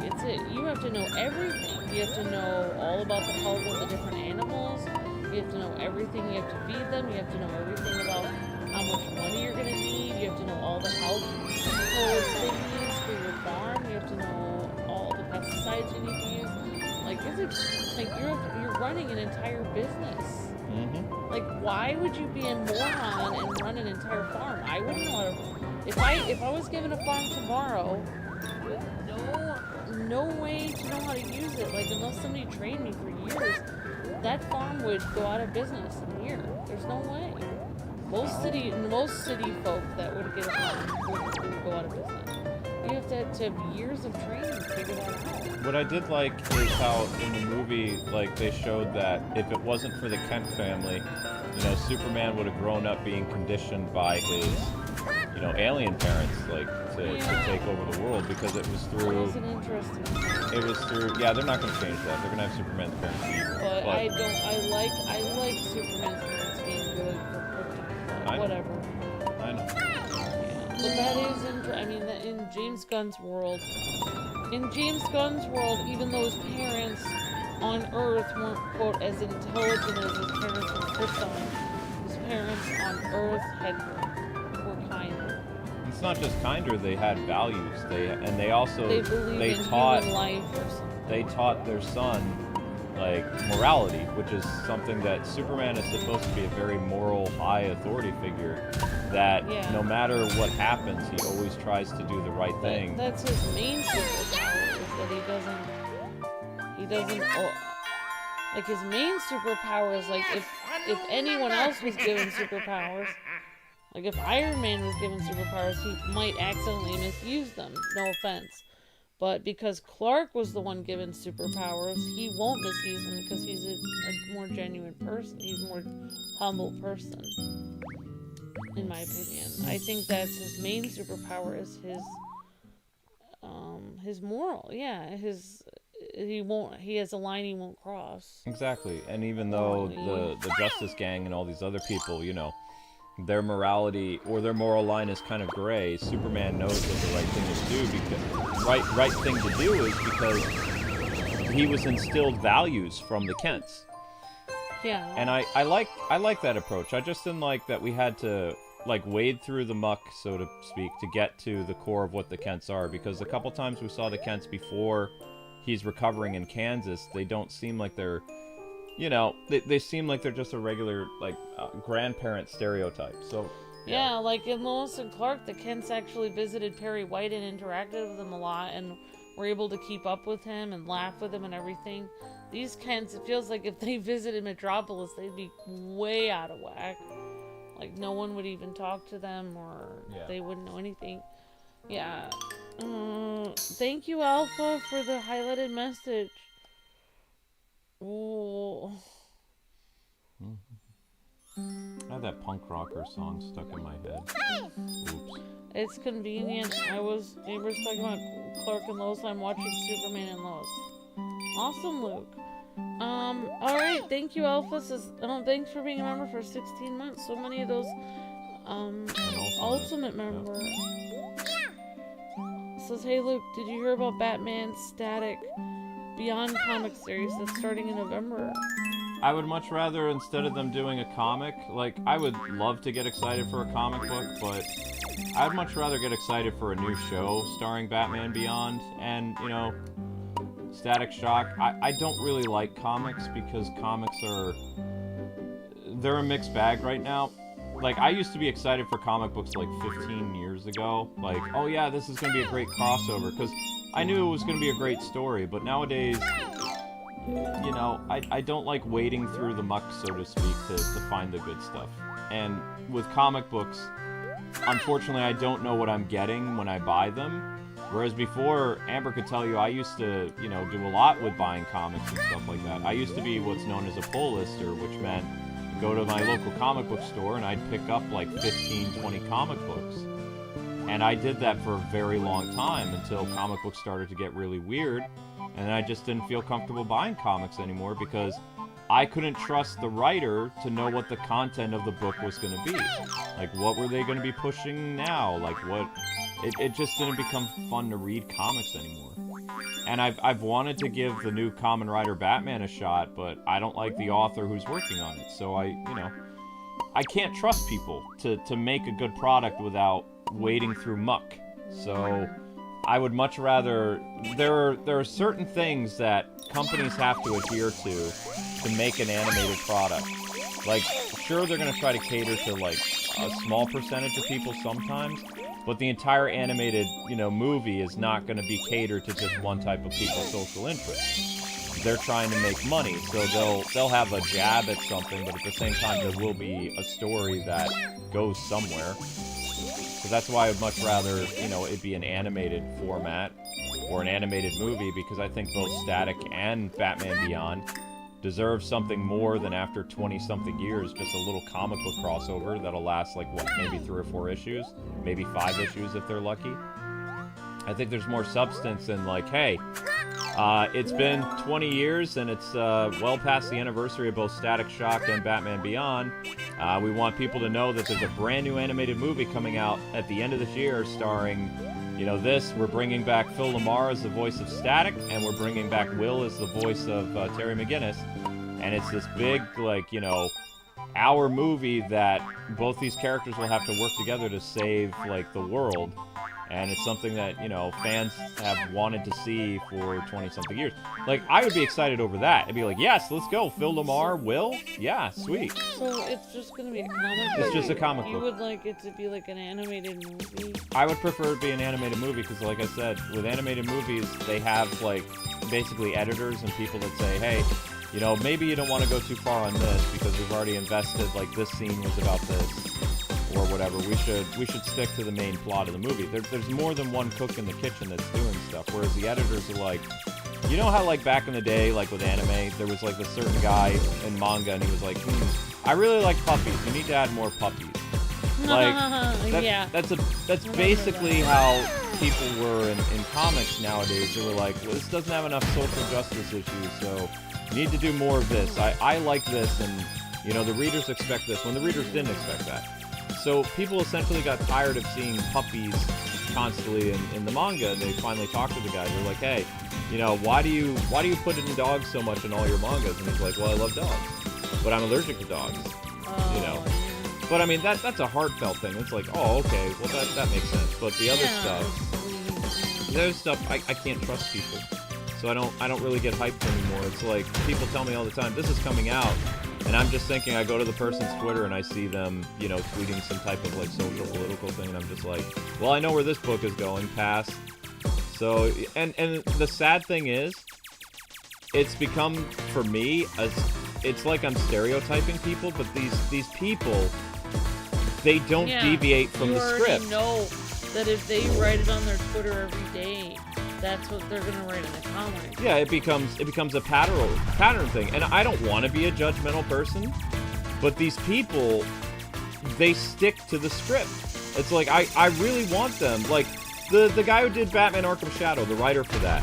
you have to know everything. You have to know all about the health of the different animals. You have to know everything. You have to feed them. You have to know everything about how much money you're going to need. You have to know all the health codes they use for your farm. You have to know all the pesticides you need to use. Like, it's like you're running an entire business. Mm-hmm. Like, why would you be a moron and run an entire farm? I wouldn't know how to. If I was given a farm tomorrow with no way to know how to use it, like unless somebody trained me for years, that farm would go out of business in a year. There's no way. Most city folk that would get a farm would go out of business. You have to have years of training to figure that out. What I did like is how in the movie, like, they showed that if it wasn't for the Kent family, you know, Superman would have grown up being conditioned by his you know, alien parents, like, to take over the world, because it was through... That's an interesting thing. It was through... Yeah, they're not going to change that. They're going to have Superman's parents be evil. But I like Superman's parents being good for Krypton, but whatever. I know. Yeah. But that is I mean, in James Gunn's world, even though his parents on Earth weren't, quote, as intelligent as his parents on Krypton, his parents on Earth were kinder. It's not just kinder, they had values. They believed in human life or something. They taught their son, like, morality, which is something that Superman is supposed to be a very moral, high authority figure, that no matter what happens, he always tries to do the right thing. That's his main superpower, is that he doesn't, like, his main superpower is, like, if anyone else was given superpowers, like, if Iron Man was given superpowers, he might accidentally misuse them, no offense. But because Clark was the one given superpowers, he won't misuse them because he's a more genuine person. He's a more humble person, in my opinion. I think that's his main superpower, is his moral. Yeah, he has a line he won't cross. Exactly. And even though the Justice Gang and all these other people, you know, their morality or their moral line is kind of gray, Superman knows what the right thing is to do, because right thing to do is because he was instilled values from the Kents. Yeah. And I like that approach. I just didn't like that we had to, like, wade through the muck, so to speak, to get to the core of what the Kents are, because a couple times we saw the Kents before he's recovering in Kansas, they don't seem like they're, you know, they seem like they're just a regular, like, grandparent stereotype. So yeah, like in Lois and Clark, the Kents actually visited Perry White and interacted with him a lot, and were able to keep up with him and laugh with him and everything. These Kents, it feels like if they visited Metropolis, they'd be way out of whack. Like, no one would even talk to them, or they wouldn't know anything. Yeah. Thank you, Alpha, for the highlighted message. Oh. I have that punk rocker song stuck in my head. Oops. It's convenient. They were talking about Clark and Lois, and I'm watching Superman and Lois. Awesome, Luke. Alright, thank you, Alpha. Thanks for being a member for 16 months. So many of those, Ultimate member. Says, hey Luke, did you hear about Batman's Static Beyond comic series that's starting in November? I would much rather, instead of them doing a comic, like, I would love to get excited for a comic book, but I'd much rather get excited for a new show starring Batman Beyond, and, you know, Static Shock. I don't really like comics, because comics they're a mixed bag right now. Like, I used to be excited for comic books like 15 years ago, like, oh yeah, this is going to be a great crossover, because I knew it was going to be a great story, but nowadays, you know, I don't like wading through the muck, so to speak, to find the good stuff. And with comic books, unfortunately, I don't know what I'm getting when I buy them. Whereas before, Amber could tell you, I used to, you know, do a lot with buying comics and stuff like that. I used to be what's known as a pull lister, which meant go to my local comic book store and I'd pick up like 15, 20 comic books. And I did that for a very long time until comic books started to get really weird. And I just didn't feel comfortable buying comics anymore because I couldn't trust the writer to know what the content of the book was going to be. Like, what were they going to be pushing now? Like, what... It just didn't become fun to read comics anymore. And I've wanted to give the new Kamen Rider Batman a shot, but I don't like the author who's working on it. So I can't trust people to make a good product without wading through muck. So I would much rather... There are certain things that companies have to adhere to make an animated product. Like, sure, they're going to try to cater to, like, a small percentage of people sometimes, but the entire animated, you know, movie is not going to be catered to just one type of people's social interest. They're trying to make money, so they'll have a jab at something, but at the same time there will be a story that goes somewhere. So that's why I'd much rather, you know, it be an animated format or an animated movie, because I think both Static and Batman Beyond deserves something more than after 20-something years, just a little comic book crossover that'll last, like, what, maybe 3 or 4 issues? Maybe 5 issues if they're lucky. I think there's more substance in, like, hey, it's been 20 years and it's well past the anniversary of both Static Shock and Batman Beyond. We want people to know that there's a brand new animated movie coming out at the end of this year starring, you know, we're bringing back Phil Lamar as the voice of Static, and we're bringing back Will as the voice of Terry McGinnis. And it's this big, like, you know, hour movie that both these characters will have to work together to save, like, the world. And it's something that, you know, fans have wanted to see for 20-something years. Like, I would be excited over that. I'd be like, yes, let's go. Phil Lamar, Will? Yeah, sweet. So it's just gonna be a comic book? It's just a comic You book. would like it to be like an animated movie? I would prefer it be an animated movie because, like I said, with animated movies, they have, like, basically editors and people that say, hey, you know, maybe you don't want to go too far on this because we've already invested, like, this scene was about this. Or whatever, we should stick to the main plot of the movie. There's more than one cook in the kitchen that's doing stuff, whereas the editors are like, you know how, like, back in the day, like, with anime, there was, like, this certain guy in manga, and he was like, I really like puppies, you need to add more puppies. Like, yeah. that's basically how people were in comics nowadays. They were like, well, this doesn't have enough social justice issues, so you need to do more of this. I like this, and, you know, the readers expect this, when the readers didn't expect that. So people essentially got tired of seeing puppies constantly in the manga. They finally talked to the guy. They're like, hey, you know, why do you put in dogs so much in all your mangas? And he's like, well, I love dogs, but I'm allergic to dogs. You know. But I mean, that's a heartfelt thing. It's like, oh, okay, well that makes sense. But the other stuff, I can't trust people. So I don't really get hyped anymore. It's like people tell me all the time, this is coming out. And I'm just thinking, I go to the person's Twitter and I see them, you know, tweeting some type of, like, social, political thing, and I'm just like, well, I know where this book is going, pass. So, and the sad thing is, it's become, for me, it's like I'm stereotyping people, but these people, they don't deviate from the script. You know that if they write it on their Twitter every day, that's what they're gonna write in the comic. Yeah, it becomes a pattern thing, and I don't want to be a judgmental person, but these people, they stick to the script. It's like I really want them. Like the guy who did Batman Arkham Shadow, the writer for that,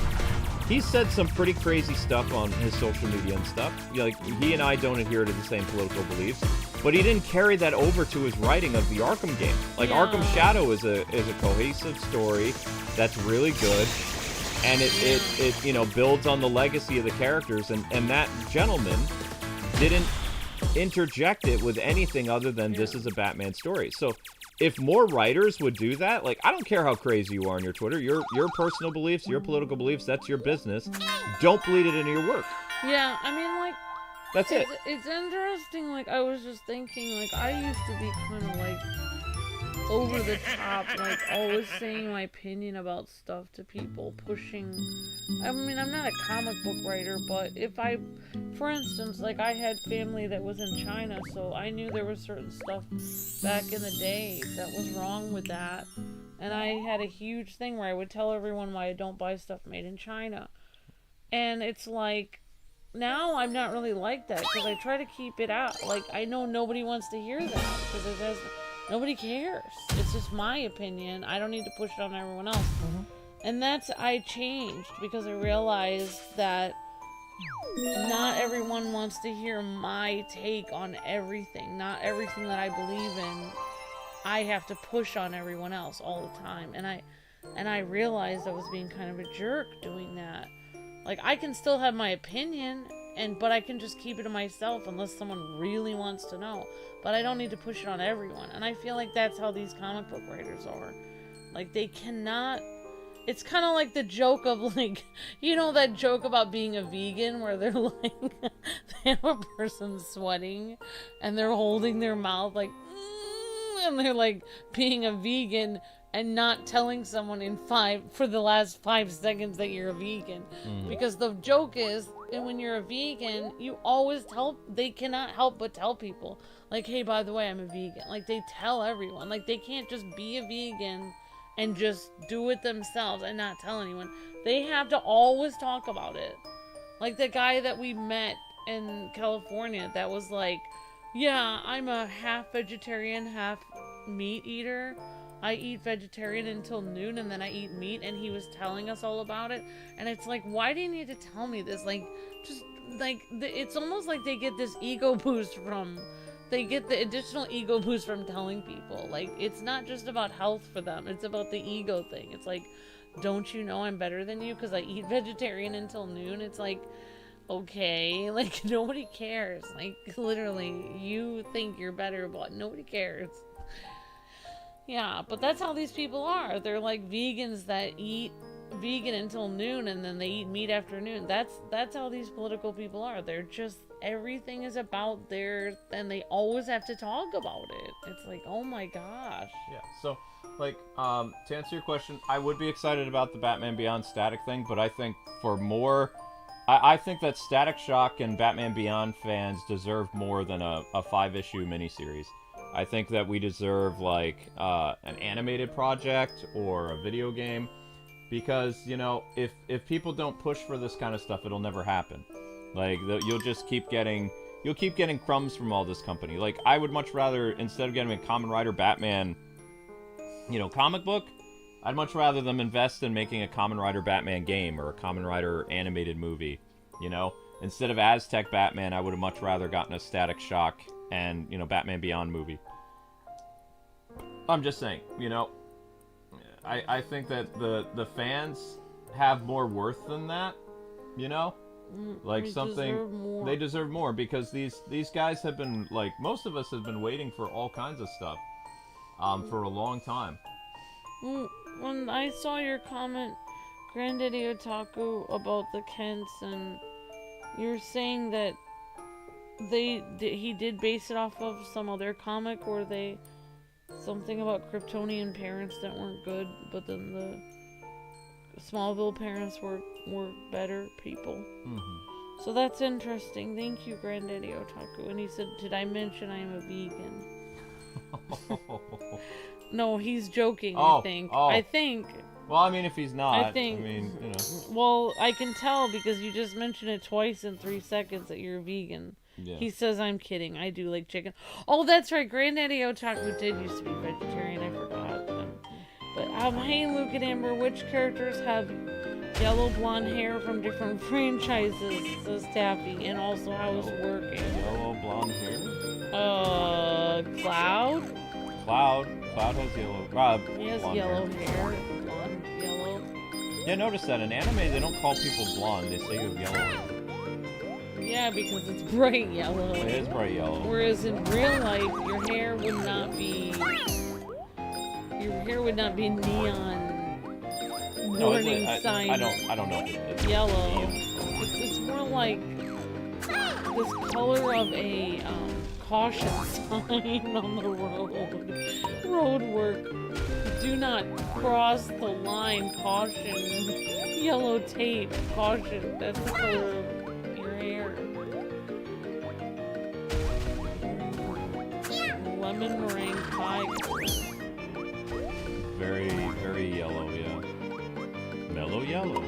he said some pretty crazy stuff on his social media and stuff. Like, he and I don't adhere to the same political beliefs, but he didn't carry that over to his writing of the Arkham game. Like, Arkham Shadow is a cohesive story that's really good. And it you know, builds on the legacy of the characters, and that gentleman didn't interject it with anything other than this is a Batman story. So if more writers would do that, like, I don't care how crazy you are on your Twitter, your personal beliefs, your political beliefs, that's your business. Don't bleed it into your work. Yeah, I mean, like, that's it. It's interesting. Like, I was just thinking, like, I used to be kind of like over the top, like, always saying my opinion about stuff to people, pushing. I mean, I'm not a comic book writer, but if for instance, like, I had family that was in China, so I knew there was certain stuff back in the day that was wrong with that, and I had a huge thing where I would tell everyone why I don't buy stuff made in China. And it's like, now I'm not really like that, because I try to keep it out. Like, I know nobody wants to hear that, because nobody cares. It's just my opinion. I don't need to push it on everyone else. And I changed because I realized that not everyone wants to hear my take on everything. Not everything that I believe in, I have to push on everyone else all the time. And I realized I was being kind of a jerk doing that. Like, I can still have my opinion, but I can just keep it to myself unless someone really wants to know. But I don't need to push it on everyone. And I feel like that's how these comic book writers are. Like, they cannot... It's kind of like the joke of, like, you know that joke about being a vegan where they're like, they have a person sweating and they're holding their mouth like, and they're like being a vegan and not telling someone for the last 5 seconds that you're a vegan. Because the joke is, and when you're a vegan, you always they cannot help but tell people, like, hey, by the way, I'm a vegan. Like, they tell everyone. Like, they can't just be a vegan and just do it themselves and not tell anyone. They have to always talk about it. Like the guy that we met in California that was like, yeah, I'm a half vegetarian, half meat eater. I eat vegetarian until noon and then I eat meat, and he was telling us all about it. And it's like, why do you need to tell me this? Like, just like, it's almost like they get this ego boost from, they get the additional ego boost from telling people. Like, it's not just about health for them, it's about the ego thing. It's like, don't you know I'm better than you because I eat vegetarian until noon? It's like, okay, like, nobody cares. Like, literally, you think you're better, but nobody cares. Yeah, but that's how these people are. They're like vegans that eat vegan until noon and then they eat meat after noon. That's how these political people are. They're just, everything is about theirs, and they always have to talk about it. It's like, oh my gosh. Yeah, so, like, to answer your question, I would be excited about the Batman Beyond Static thing, but I think for more... I think that Static Shock and Batman Beyond fans deserve more than a 5-issue miniseries. I think that we deserve, like, an animated project or a video game, because, you know, if people don't push for this kind of stuff, it'll never happen. Like, you'll just keep getting crumbs from all this company. Like, I would much rather, instead of getting a Kamen Rider Batman, you know, comic book, I'd much rather them invest in making a Kamen Rider Batman game or a Kamen Rider animated movie, you know? Instead of Aztec Batman, I would have much rather gotten a Static Shock and, you know, Batman Beyond movie. I'm just saying, you know, I think that the fans have more worth than that, you know? Like, they deserve more, because these guys have been, like, most of us have been waiting for all kinds of stuff for a long time. When I saw your comment, Granddaddy Otaku, about the Kents, and you're saying that he did base it off of some other comic where they, something about Kryptonian parents that weren't good, but then the Smallville parents were better people. Mm-hmm. So that's interesting. Thank you, Granddaddy Otaku. And he said, did I mention I am a vegan? No, he's joking, I think. I think. Well, I mean, if he's not, I mean, you know. Well, I can tell because you just mentioned it twice in 3 seconds that you're a vegan. Yeah. He says I'm kidding. I do like chicken. Oh, that's right. Granddaddy Otaku did used to be vegetarian. I forgot. But hey, Luke and Amber, which characters have yellow blonde hair from different franchises? Says Taffy, and also how is working. Yellow blonde hair. Cloud. Cloud has yellow. He has yellow hair. Blonde, yellow. Yeah, notice that in anime they don't call people blonde; they say you have yellow hair. Yeah, because it's bright yellow. It is bright yellow. Whereas in real life, your hair would not be neon warning sign. I don't know if it's yellow. It's more like this color of a caution sign on the road. Road work. Do not cross the line. Caution. Yellow tape. Caution. That's the color of your hair. Lemon meringue pie. very, very yellow, yeah. Mellow yellow.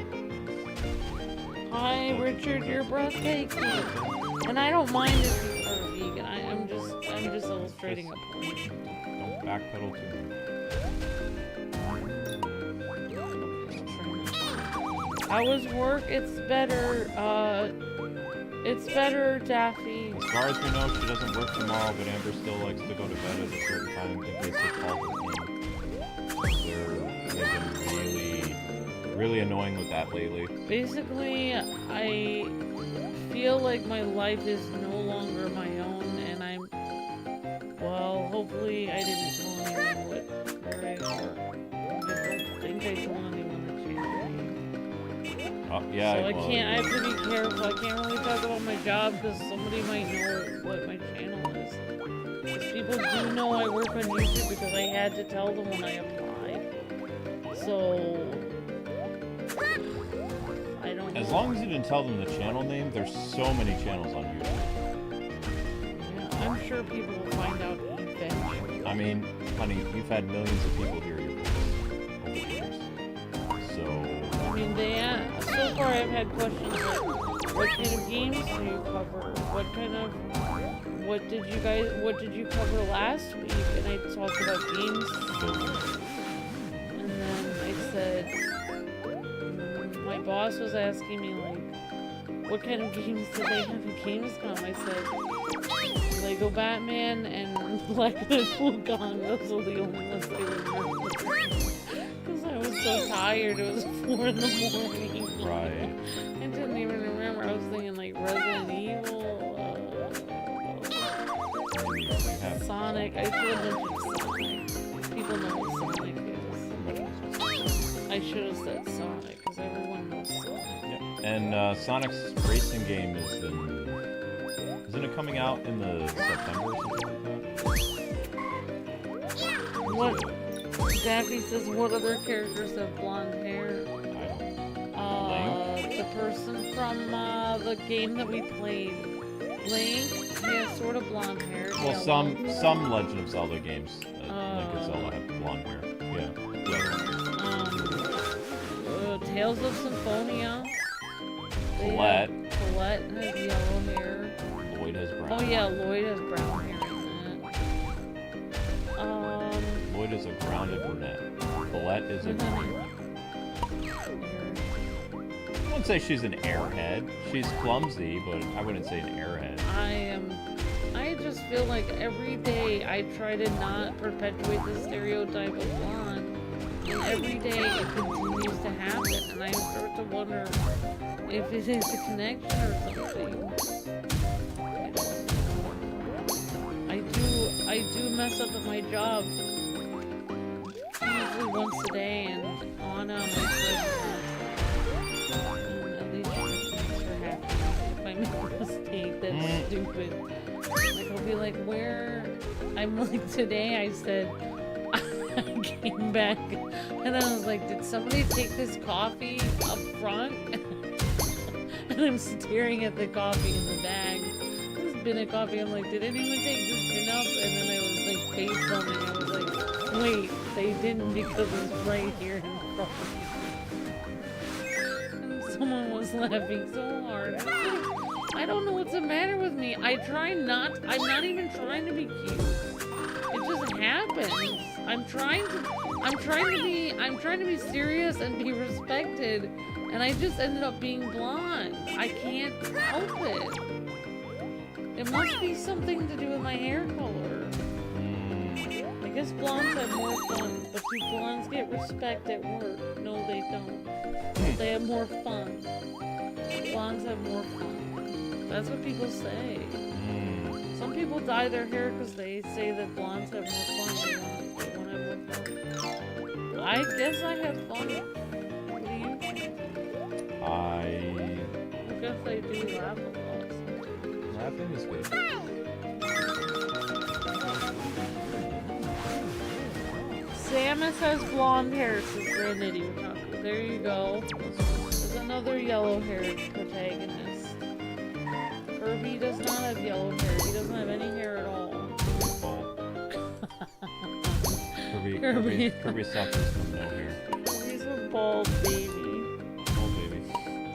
Hi, Richard, you're breathtaking. And I don't mind if you are vegan. I'm just illustrating a point. Don't backpedal too much. How was work? It's better, Daffy. As far as we know, she doesn't work tomorrow, but Amber still likes to go to bed at a certain time in case they call her in. They've been really annoying with that lately. Basically, I feel like my life is no longer my own, and well, hopefully I didn't tell anyone where I work. I don't think I told anyone the channel. Yeah. So I have to be careful. I can't really talk about my job because somebody might know what my channel is. Because people do know I work on YouTube because I had to tell them when I applied. So I don't know. As long as you didn't tell them the channel name, there's so many channels on YouTube. Yeah, I'm sure people will find out eventually. I mean, honey, you've had millions of people hear your voice over the years. So... I mean, so far I've had questions like, What kind of games do you cover? What did you cover last week? And I talked about games. And then I said, my boss was asking me, like, what kind of games did they have at Gamescom? I said, Lego Batman and Black Knight Gone. Those are the only ones I remember. Because I was so tired. It was 4 in the morning. Right. I didn't even remember. I was thinking like Resident Evil, Sonic. I should have mentioned Sonic. People know what Sonic is. I should have said Sonic because everyone knows Sonic. Yeah. And Sonic's racing game isn't it coming out in the September or something like that? What? Daffy says, what other characters have blonde hair? The person from the game that we played. Link, he has sort of blonde hair. Well, some Legend of Zelda games, Link and Zelda have blonde hair. Yeah. Tales of Symphonia. Colette has yellow hair. Lloyd has brown. Oh yeah, Lloyd has brown hair in that. Lloyd is a grounded brunette. Colette is a I wouldn't say she's an airhead. She's clumsy, but I wouldn't say an airhead. I just feel like every day I try to not perpetuate the stereotype of blonde, and every day it continues to happen, and I start to wonder if it is a connection or something. I do mess up at my job usually once a day, and Anna, my friend, at least she makes her happy. If I make a mistake that's stupid, like I'll be like, where? I'm like, today I said, I came back and I was like, did somebody take this coffee up front? And I'm staring at the coffee in the bag. This bin of coffee. I'm like, did anyone take this bin up? And then I was like face filming. I was like, wait, they didn't because it's right here in front of me. And someone was laughing so hard. I don't know what's the matter with me. I'm not even trying to be cute. It just happens. I'm trying to be serious and be respected, and I just ended up being blonde. I can't help it. It must be something to do with my hair color. I guess blondes have more fun, but do blondes get respect at work? No, they don't. They have more fun. Blondes have more fun. That's what people say. Some people dye their hair because they say that blondes have more fun. They want to have more fun. I guess I have fun. What do you think? I guess I do laugh a lot. Laughing is good. Samus has blonde hair, says Granddaddy Otaku. There you go. There's another yellow-haired protagonist. Kirby does not have yellow hair. He doesn't have any hair at all. Kirby suffers from no hair. He's a bald baby. Bald baby.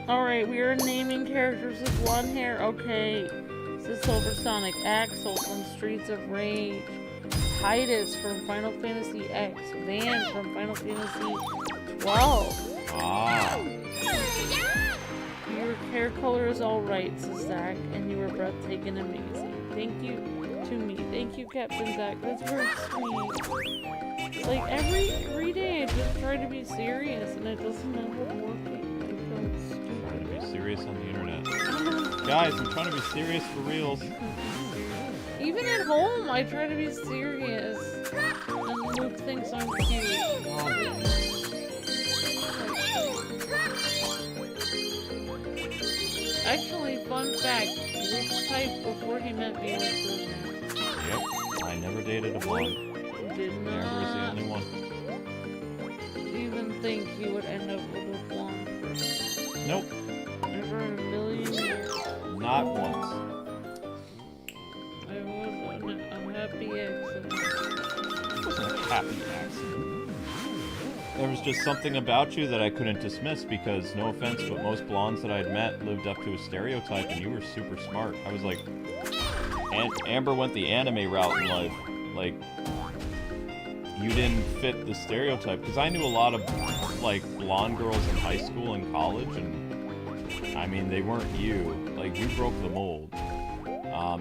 Alright, we are naming characters with blonde hair. Okay. This is Silver Sonic. Axel from Streets of Rage. Titus from Final Fantasy X. Van from Final Fantasy 12. Ah. Your hair color is alright, says Zach, and you are breathtaking amazing. Thank you to me. Thank you, Captain Zach. That's very sweet. Like, every day I just try to be serious, and it doesn't end up working. I feel stupid. Trying to be serious on the internet. Guys, I'm trying to be serious for reals. Even at home, I try to be serious. And Luke thinks I'm cute. Actually, fun fact, Luke's type before he met me was brunette. Yep, I never dated a blonde. You did not. Never was the only one. Even think you would end up with a blonde person. Nope. Never in a million years. Not once. I was a happy accident. It wasn't a happy accident. there was just something about you that I couldn't dismiss because, no offense, but most blondes that I had met lived up to a stereotype, and you were super smart. I was like, Amber went the anime route in life. Like, you didn't fit the stereotype. Because I knew a lot of, like, blonde girls in high school and college, and, I mean, they weren't you. Like, you broke the mold.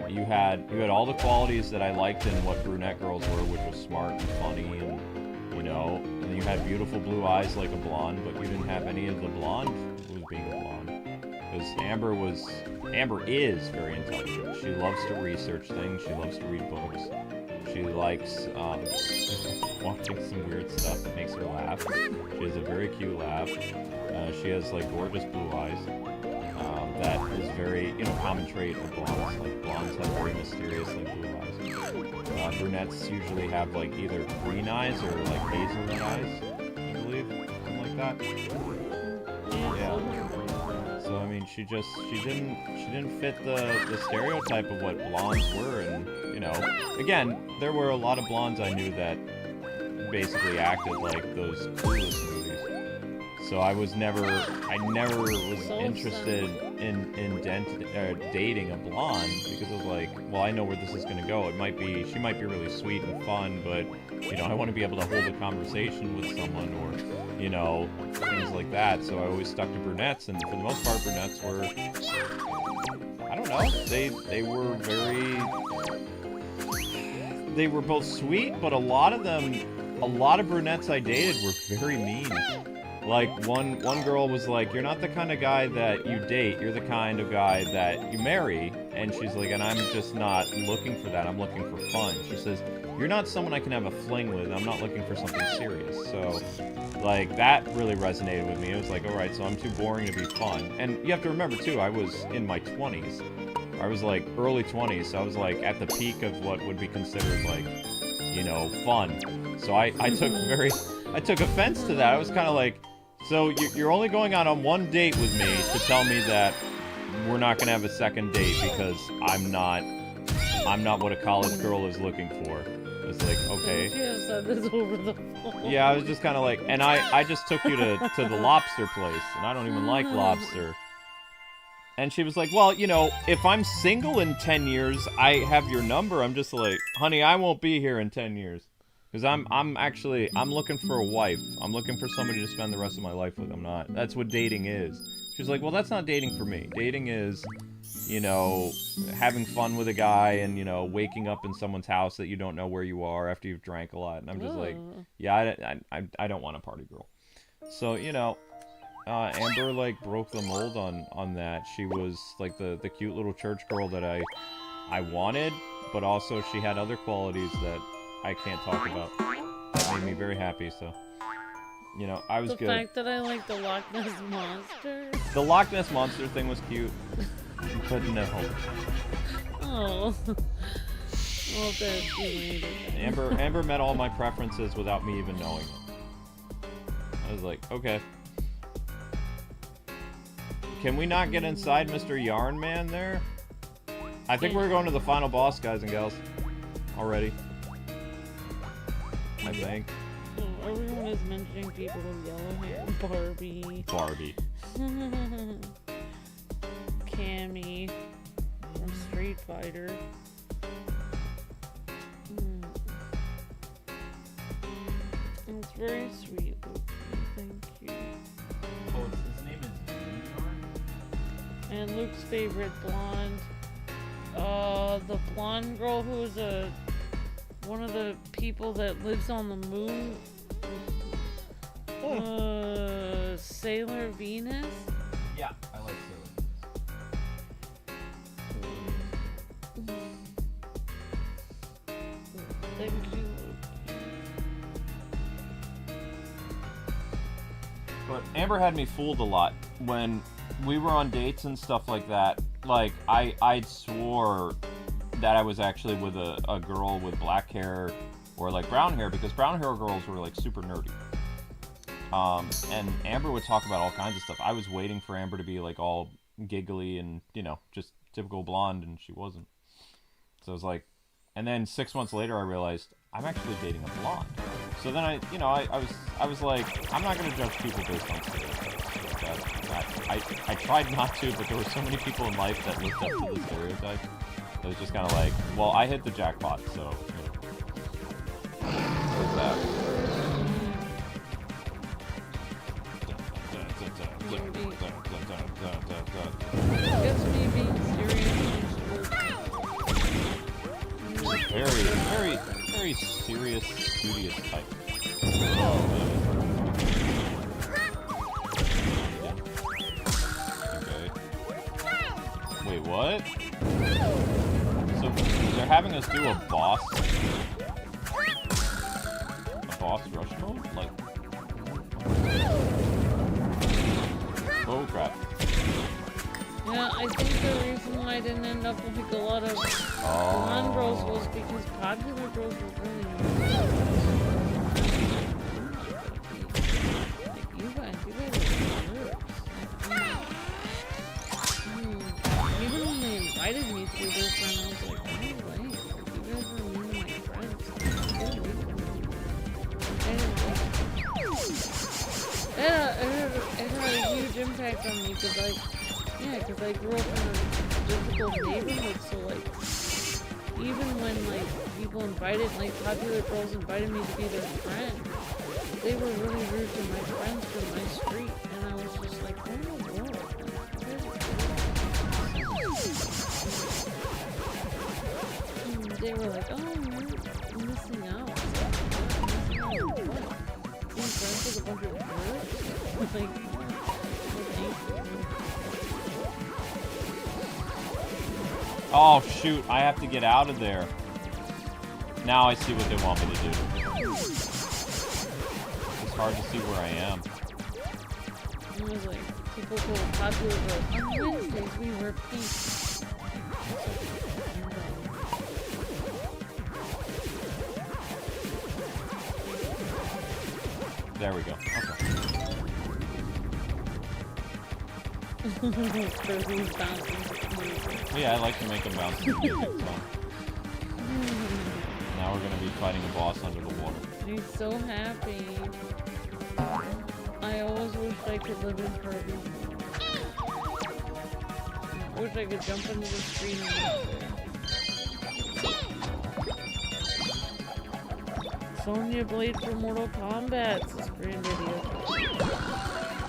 You had all the qualities that I liked in what brunette girls were, which was smart and funny, and, you know, and you had beautiful blue eyes like a blonde, but you didn't have any of the blonde with being a blonde. Because Amber is very intelligent. She loves to research things. She loves to read books. She likes watching some weird stuff that makes her laugh. She has a very cute laugh. She has like gorgeous blue eyes. That is very, you know, common trait of blondes. Like blondes have very mysterious like blue eyes. Brunettes usually have like either green eyes or like hazelnut eyes, I believe, something like that. Yeah. So I mean, she didn't fit the stereotype of what blondes were, and you know, again, there were a lot of blondes I knew that basically acted like those Clueless movies. So I never was interested in dating a blonde because I was like, well, I know where this is gonna go. She might be really sweet and fun, but you know, I want to be able to hold a conversation with someone, or you know, things like that. So I always stuck to brunettes, and for the most part, brunettes were, I don't know, they were they were both sweet, but a lot of brunettes I dated were very mean. Like, one girl was like, you're not the kind of guy that you date, you're the kind of guy that you marry. And she's like, and I'm just not looking for that, I'm looking for fun. She says, you're not someone I can have a fling with, I'm not looking for something serious. So, like, that really resonated with me. It was like, alright, so I'm too boring to be fun. And you have to remember, too, I was in my 20s. I was, like, early 20s, so I was, like, at the peak of what would be considered, like, you know, fun. So I took offense to that. I was kind of like, so you're only going out on one date with me to tell me that we're not gonna have a second date because I'm not what a college girl is looking for. It's like, okay. She has said this over the phone. Yeah, I was just kind of like, and I just took you to the lobster place, and I don't even like lobster. And she was like, well, you know, if I'm single in 10 years, I have your number. I'm just like, honey, I won't be here in 10 years. Because I'm looking for a wife. I'm looking for somebody to spend the rest of my life with. That's what dating is. She's like, well, that's not dating for me. Dating is, you know, having fun with a guy and, you know, waking up in someone's house that you don't know where you are after you've drank a lot. And I'm just like, yeah, I don't want a party girl. So, you know, Amber, like, broke the mold on that. She was, like, the cute little church girl that I wanted, but also she had other qualities that I can't talk about. That made me very happy, so, you know, I was good. The fact that I like the Loch Ness Monster. The Loch Ness Monster thing was cute, but no. Oh. Well, that's later. Amber met all my preferences without me even knowing it. I was like, okay. Can we not get inside Mr. Yarn Man there? I think we're going to the final boss, guys and gals. Already. I think. Oh, everyone is mentioning people with yellow hair. Barbie. Cammy from Street Fighter. It's very sweet, Luke. Thank you. Oh, his name is Yin Yarn? And Luke's favorite blonde. The blonde girl who's one of the people that lives on the moon. Sailor Venus? Yeah, I like Sailor Venus. Thank you, Luke. But Amber had me fooled a lot when we were on dates and stuff like that. Like, I swore that I was actually with a girl with black hair or like brown hair, because brown hair girls were like super nerdy. And Amber would talk about all kinds of stuff. I was waiting for Amber to be like all giggly and, you know, just typical blonde, and she wasn't. So it was like, and then 6 months later I realized I'm actually dating a blonde. So then I was like, I'm not gonna judge people based on stereotypes. I tried not to, but there were so many people in life that lived up to the stereotype. It was just kind of like, well, I hit the jackpot, so, there's that. Guess me being serious. Very serious, studious type. Okay. Wait, what? So they're having us do a boss rush mode? Like, oh crap. Yeah, I think the reason why I didn't end up with like a lot of blonde girls was because popular girls were really like you guys are jerks. Even when they invited me to be their friend, I was like, no way. Like, you guys were mean to my friends. It had a huge impact on me because I grew up in a difficult neighborhood, so like, even when like people invited, like popular girls invited me to be their friend, they were really rude to my friends from my street, and I was just like, oh my god, and they were like, oh, you're missing out. Being friends with a bunch of nerds? Like, oh shoot, I have to get out of there. Now I see what they want me to do. It's hard to see where I am. It was like, people told popular girls, on Wednesdays we wear pink. There we go. Okay. Kirby's bouncing. Yeah, I like to make them bounce. So. Now we're gonna be fighting a boss under the water. He's so happy. I always wish I could live in Kirby. I wish I could jump into the screen and Sonya Blade for Mortal Kombat, says Grand Video.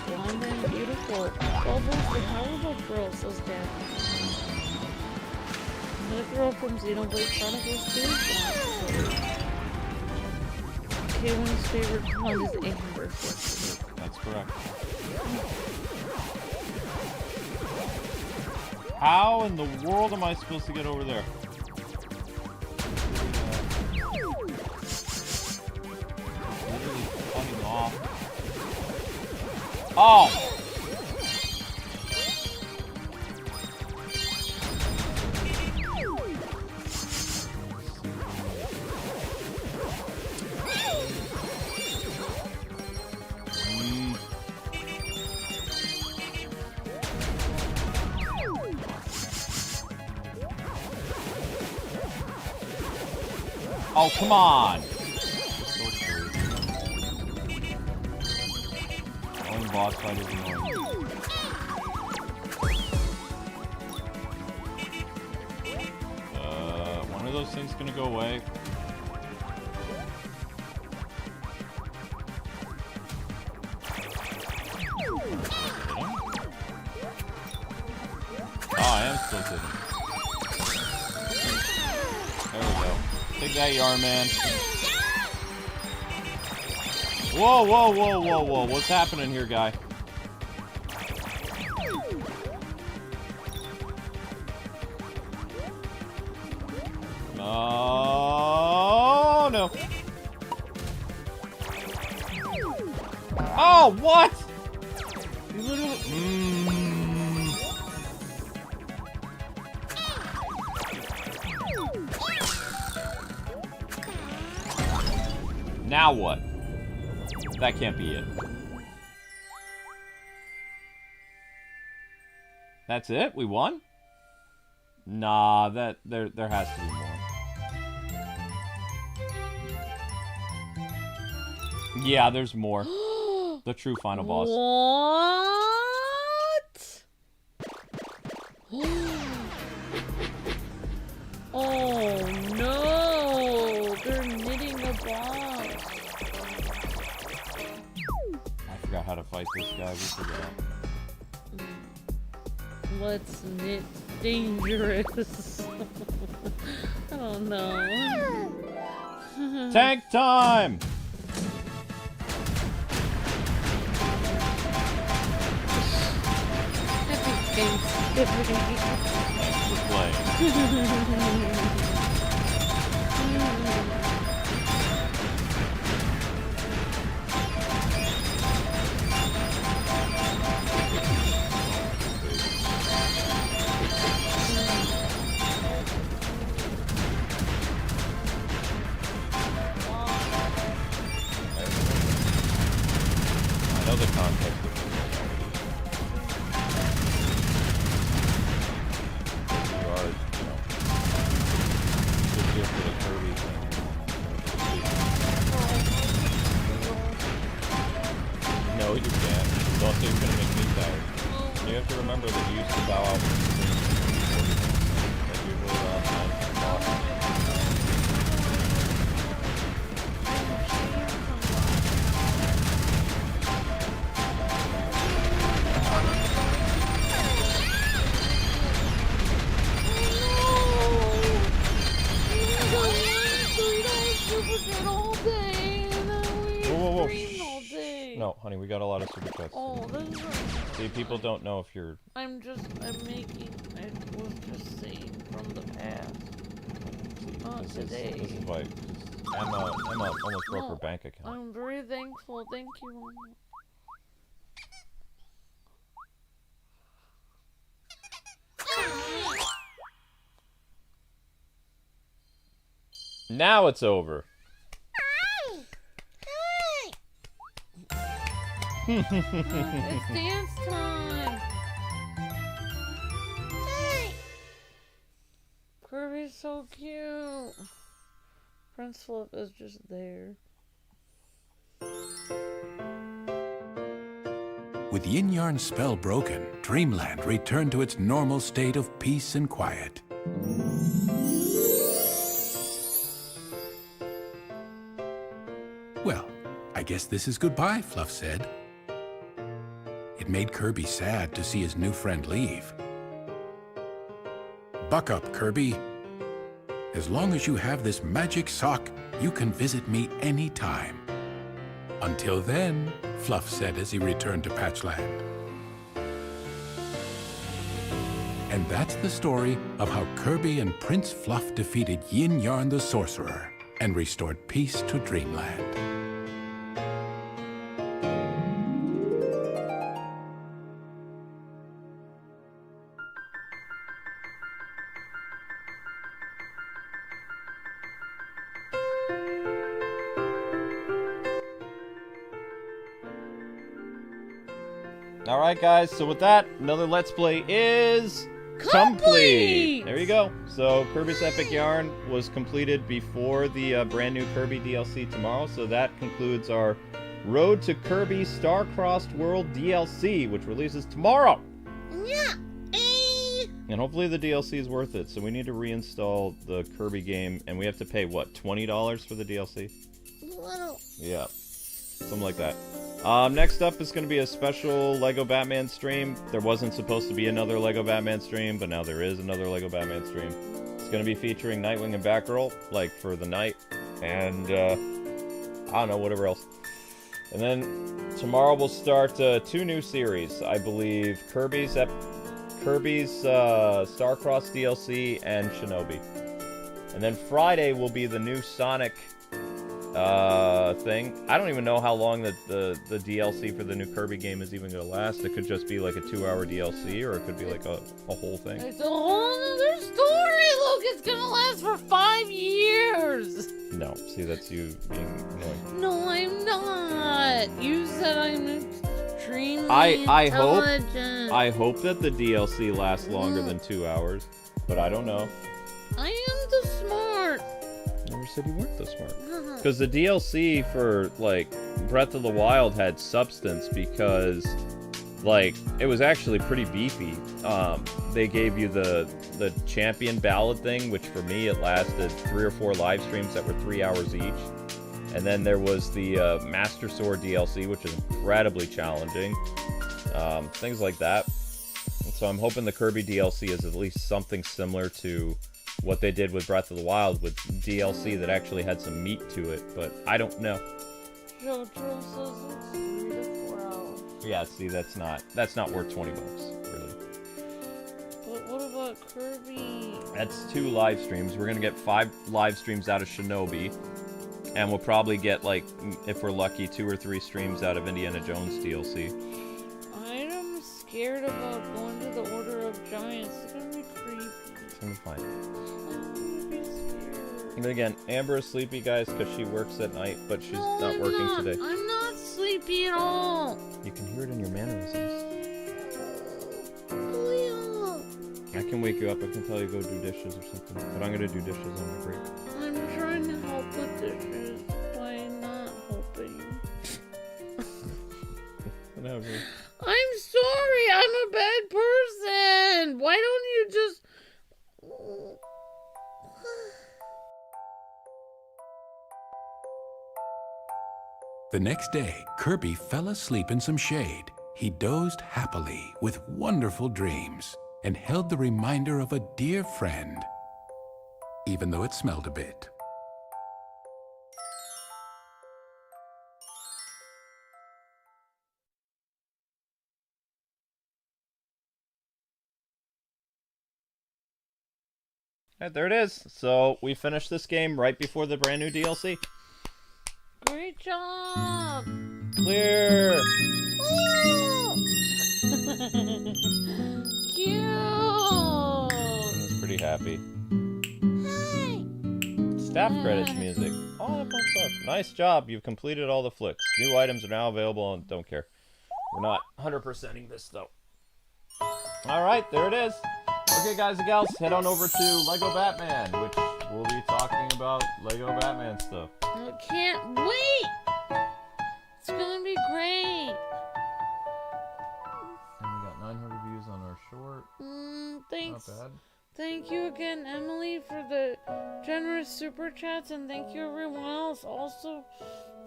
Blonde and beautiful. Bubbles the Powerpuff Girl, says Dad. Another girl from Xenoblade Chronicles 2. K1's favorite pond is Amber. That's correct. How in the world am I supposed to get over there? Literally cutting off. Oh! Oh, come on! Only boss fight is annoying. One of those things gonna go away. Oh, I am still sitting. There we go. Take that, Yarn Man. Whoa, whoa, whoa, whoa, whoa. What's happening here, guy? Oh, no. Oh, what? You literally... Now what? That can't be it. That's it? We won? Nah, there has to be more. Yeah, there's more. The true final boss. What? Oh no! They're knitting a boss. I forgot how to fight this guy. We figured it out. What's knit dangerous? I don't know. Tank time! We're playing. I know the context of it. You are, you know, the gift of the Kirby thing. No, you can't. It's also going to make me tired. You have to remember that you used to bow out when you sing. Like usually around 9 o'clock. Whoa. No, honey, we got a lot of super chats. Oh, this is See, people don't know if you're... I was just saying from the past. See, Not today. This is why Emma almost broke her bank account. I'm very thankful. Thank you, Mama. Now it's over. It's dance time. Kirby's so cute. Prince Flip is just there. With Yin Yarn's spell broken, Dreamland returned to its normal state of peace and quiet. Well, I guess this is goodbye, Fluff said. It made Kirby sad to see his new friend leave. Buck up, Kirby. As long as you have this magic sock, you can visit me anytime. Until then, Fluff said as he returned to Patchland. And that's the story of how Kirby and Prince Fluff defeated Yin Yarn the Sorcerer and restored peace to Dreamland. Alright guys, so with that, another Let's Play is complete! There you go. So Kirby's Epic Yarn was completed before the brand new Kirby DLC tomorrow, so that concludes our Road to Kirby Star-Crossed World DLC, which releases tomorrow! Yeah. And hopefully the DLC is worth it, so we need to reinstall the Kirby game, and we have to pay, what, $20 for the DLC? Yeah, something like that. Next up is going to be a special LEGO Batman stream. There wasn't supposed to be another LEGO Batman stream, but now there is another LEGO Batman stream. It's going to be featuring Nightwing and Batgirl, like, for the night, and, I don't know, whatever else. And then tomorrow we'll start 2 new series, I believe, Kirby's Star-Crossed DLC and Shinobi. And then Friday will be the new Sonic thing. I don't even know how long the DLC for the new Kirby game is even going to last. It could just be like a 2-hour DLC, or it could be like a whole thing. It's a whole other story, Luke. It's gonna last for 5 years. No, see, that's you being annoying. No, I'm not. You said I'm extremely I hope that the DLC lasts longer than 2 hours, but I don't know. I am too smart. never said you weren't this smart. Because the DLC for, like, Breath of the Wild had substance because, like, it was actually pretty beefy. They gave you the champion ballad thing, which for me it lasted 3 or 4 live streams that were 3 hours each. And then there was the Master Sword DLC, which is incredibly challenging. Things like that. So I'm hoping the Kirby DLC is at least something similar to what they did with Breath of the Wild, with DLC that actually had some meat to it, but I don't know. JoJo says it's 3 to 4 hours. Yeah, see, that's not worth 20 bucks, really. But what about Kirby? That's 2 live streams. We're gonna get 5 live streams out of Shinobi, and we'll probably get, like, if we're lucky, 2 or 3 streams out of Indiana Jones DLC. I'm scared about going to the Order of Giants. It's gonna be creepy. It's gonna be fine. I'm gonna be scared. And again, Amber is sleepy, guys, because she works at night, but she's not working today. I'm not sleepy at all. You can hear it in your mannerisms. Leo. I can wake you up. I can tell you go do dishes or something. But I'm gonna do dishes on my break. I'm trying to help with dishes by not helping. Whatever. I'm sorry. I'm a bad person. Why don't you just... The next day, Kirby fell asleep in some shade. He dozed happily with wonderful dreams and held the reminder of a dear friend, even though it smelled a bit. Alright, there it is. So we finished this game right before the brand new DLC. Great job. Clear! Cute. I was pretty happy. Hey. Staff credits music. Oh, that fun stuff. Nice job. You've completed all the flicks. New items are now available and don't care. We're not 100%ing this though. Alright, there it is. Okay, guys and gals, head on over to Lego Batman, which we'll be talking about Lego Batman stuff. I can't wait. It's gonna be great. And we got 900 views on our short. Thanks. Not bad. Thank you again, Emily, for the generous super chats, and thank you everyone else also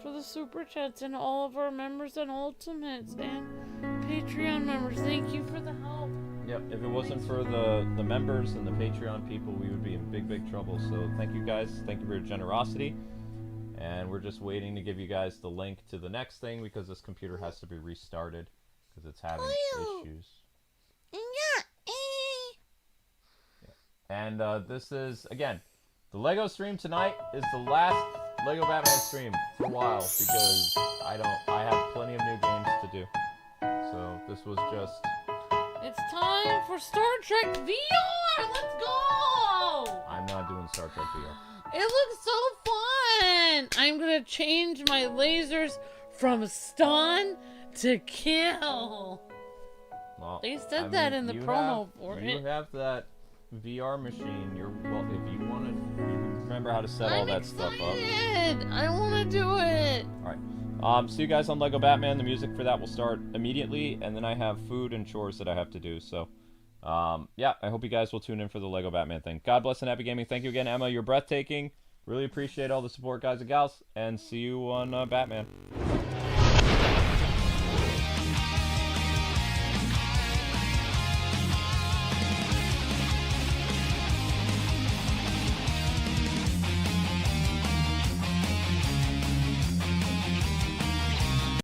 for the super chats, and all of our members and ultimates and Patreon members. Thank you for the help. Yep, if it wasn't for the members and the Patreon people, we would be in big trouble. So thank you guys. Thank you for your generosity. And we're just waiting to give you guys the link to the next thing because this computer has to be restarted because it's having issues. And this is, again, the Lego stream tonight is the last Lego Batman stream for a while because I have plenty of new games to do. So this was just... It's time for Star Trek VR! Let's go! I'm not doing Star Trek VR. It looks so fun! I'm gonna change my lasers from stun to kill. Well, They said that in the promo for it. You have that VR machine. Well, if you want to remember how to set all that stuff up. I want to do it. All right. See you guys on Lego Batman. The music for that will start immediately, and then I have food and chores that I have to do. So, yeah, I hope you guys will tune in for the Lego Batman thing. God bless and happy gaming. Thank you again, Emma. You're breathtaking. Really appreciate all the support, guys and gals, and see you on Batman.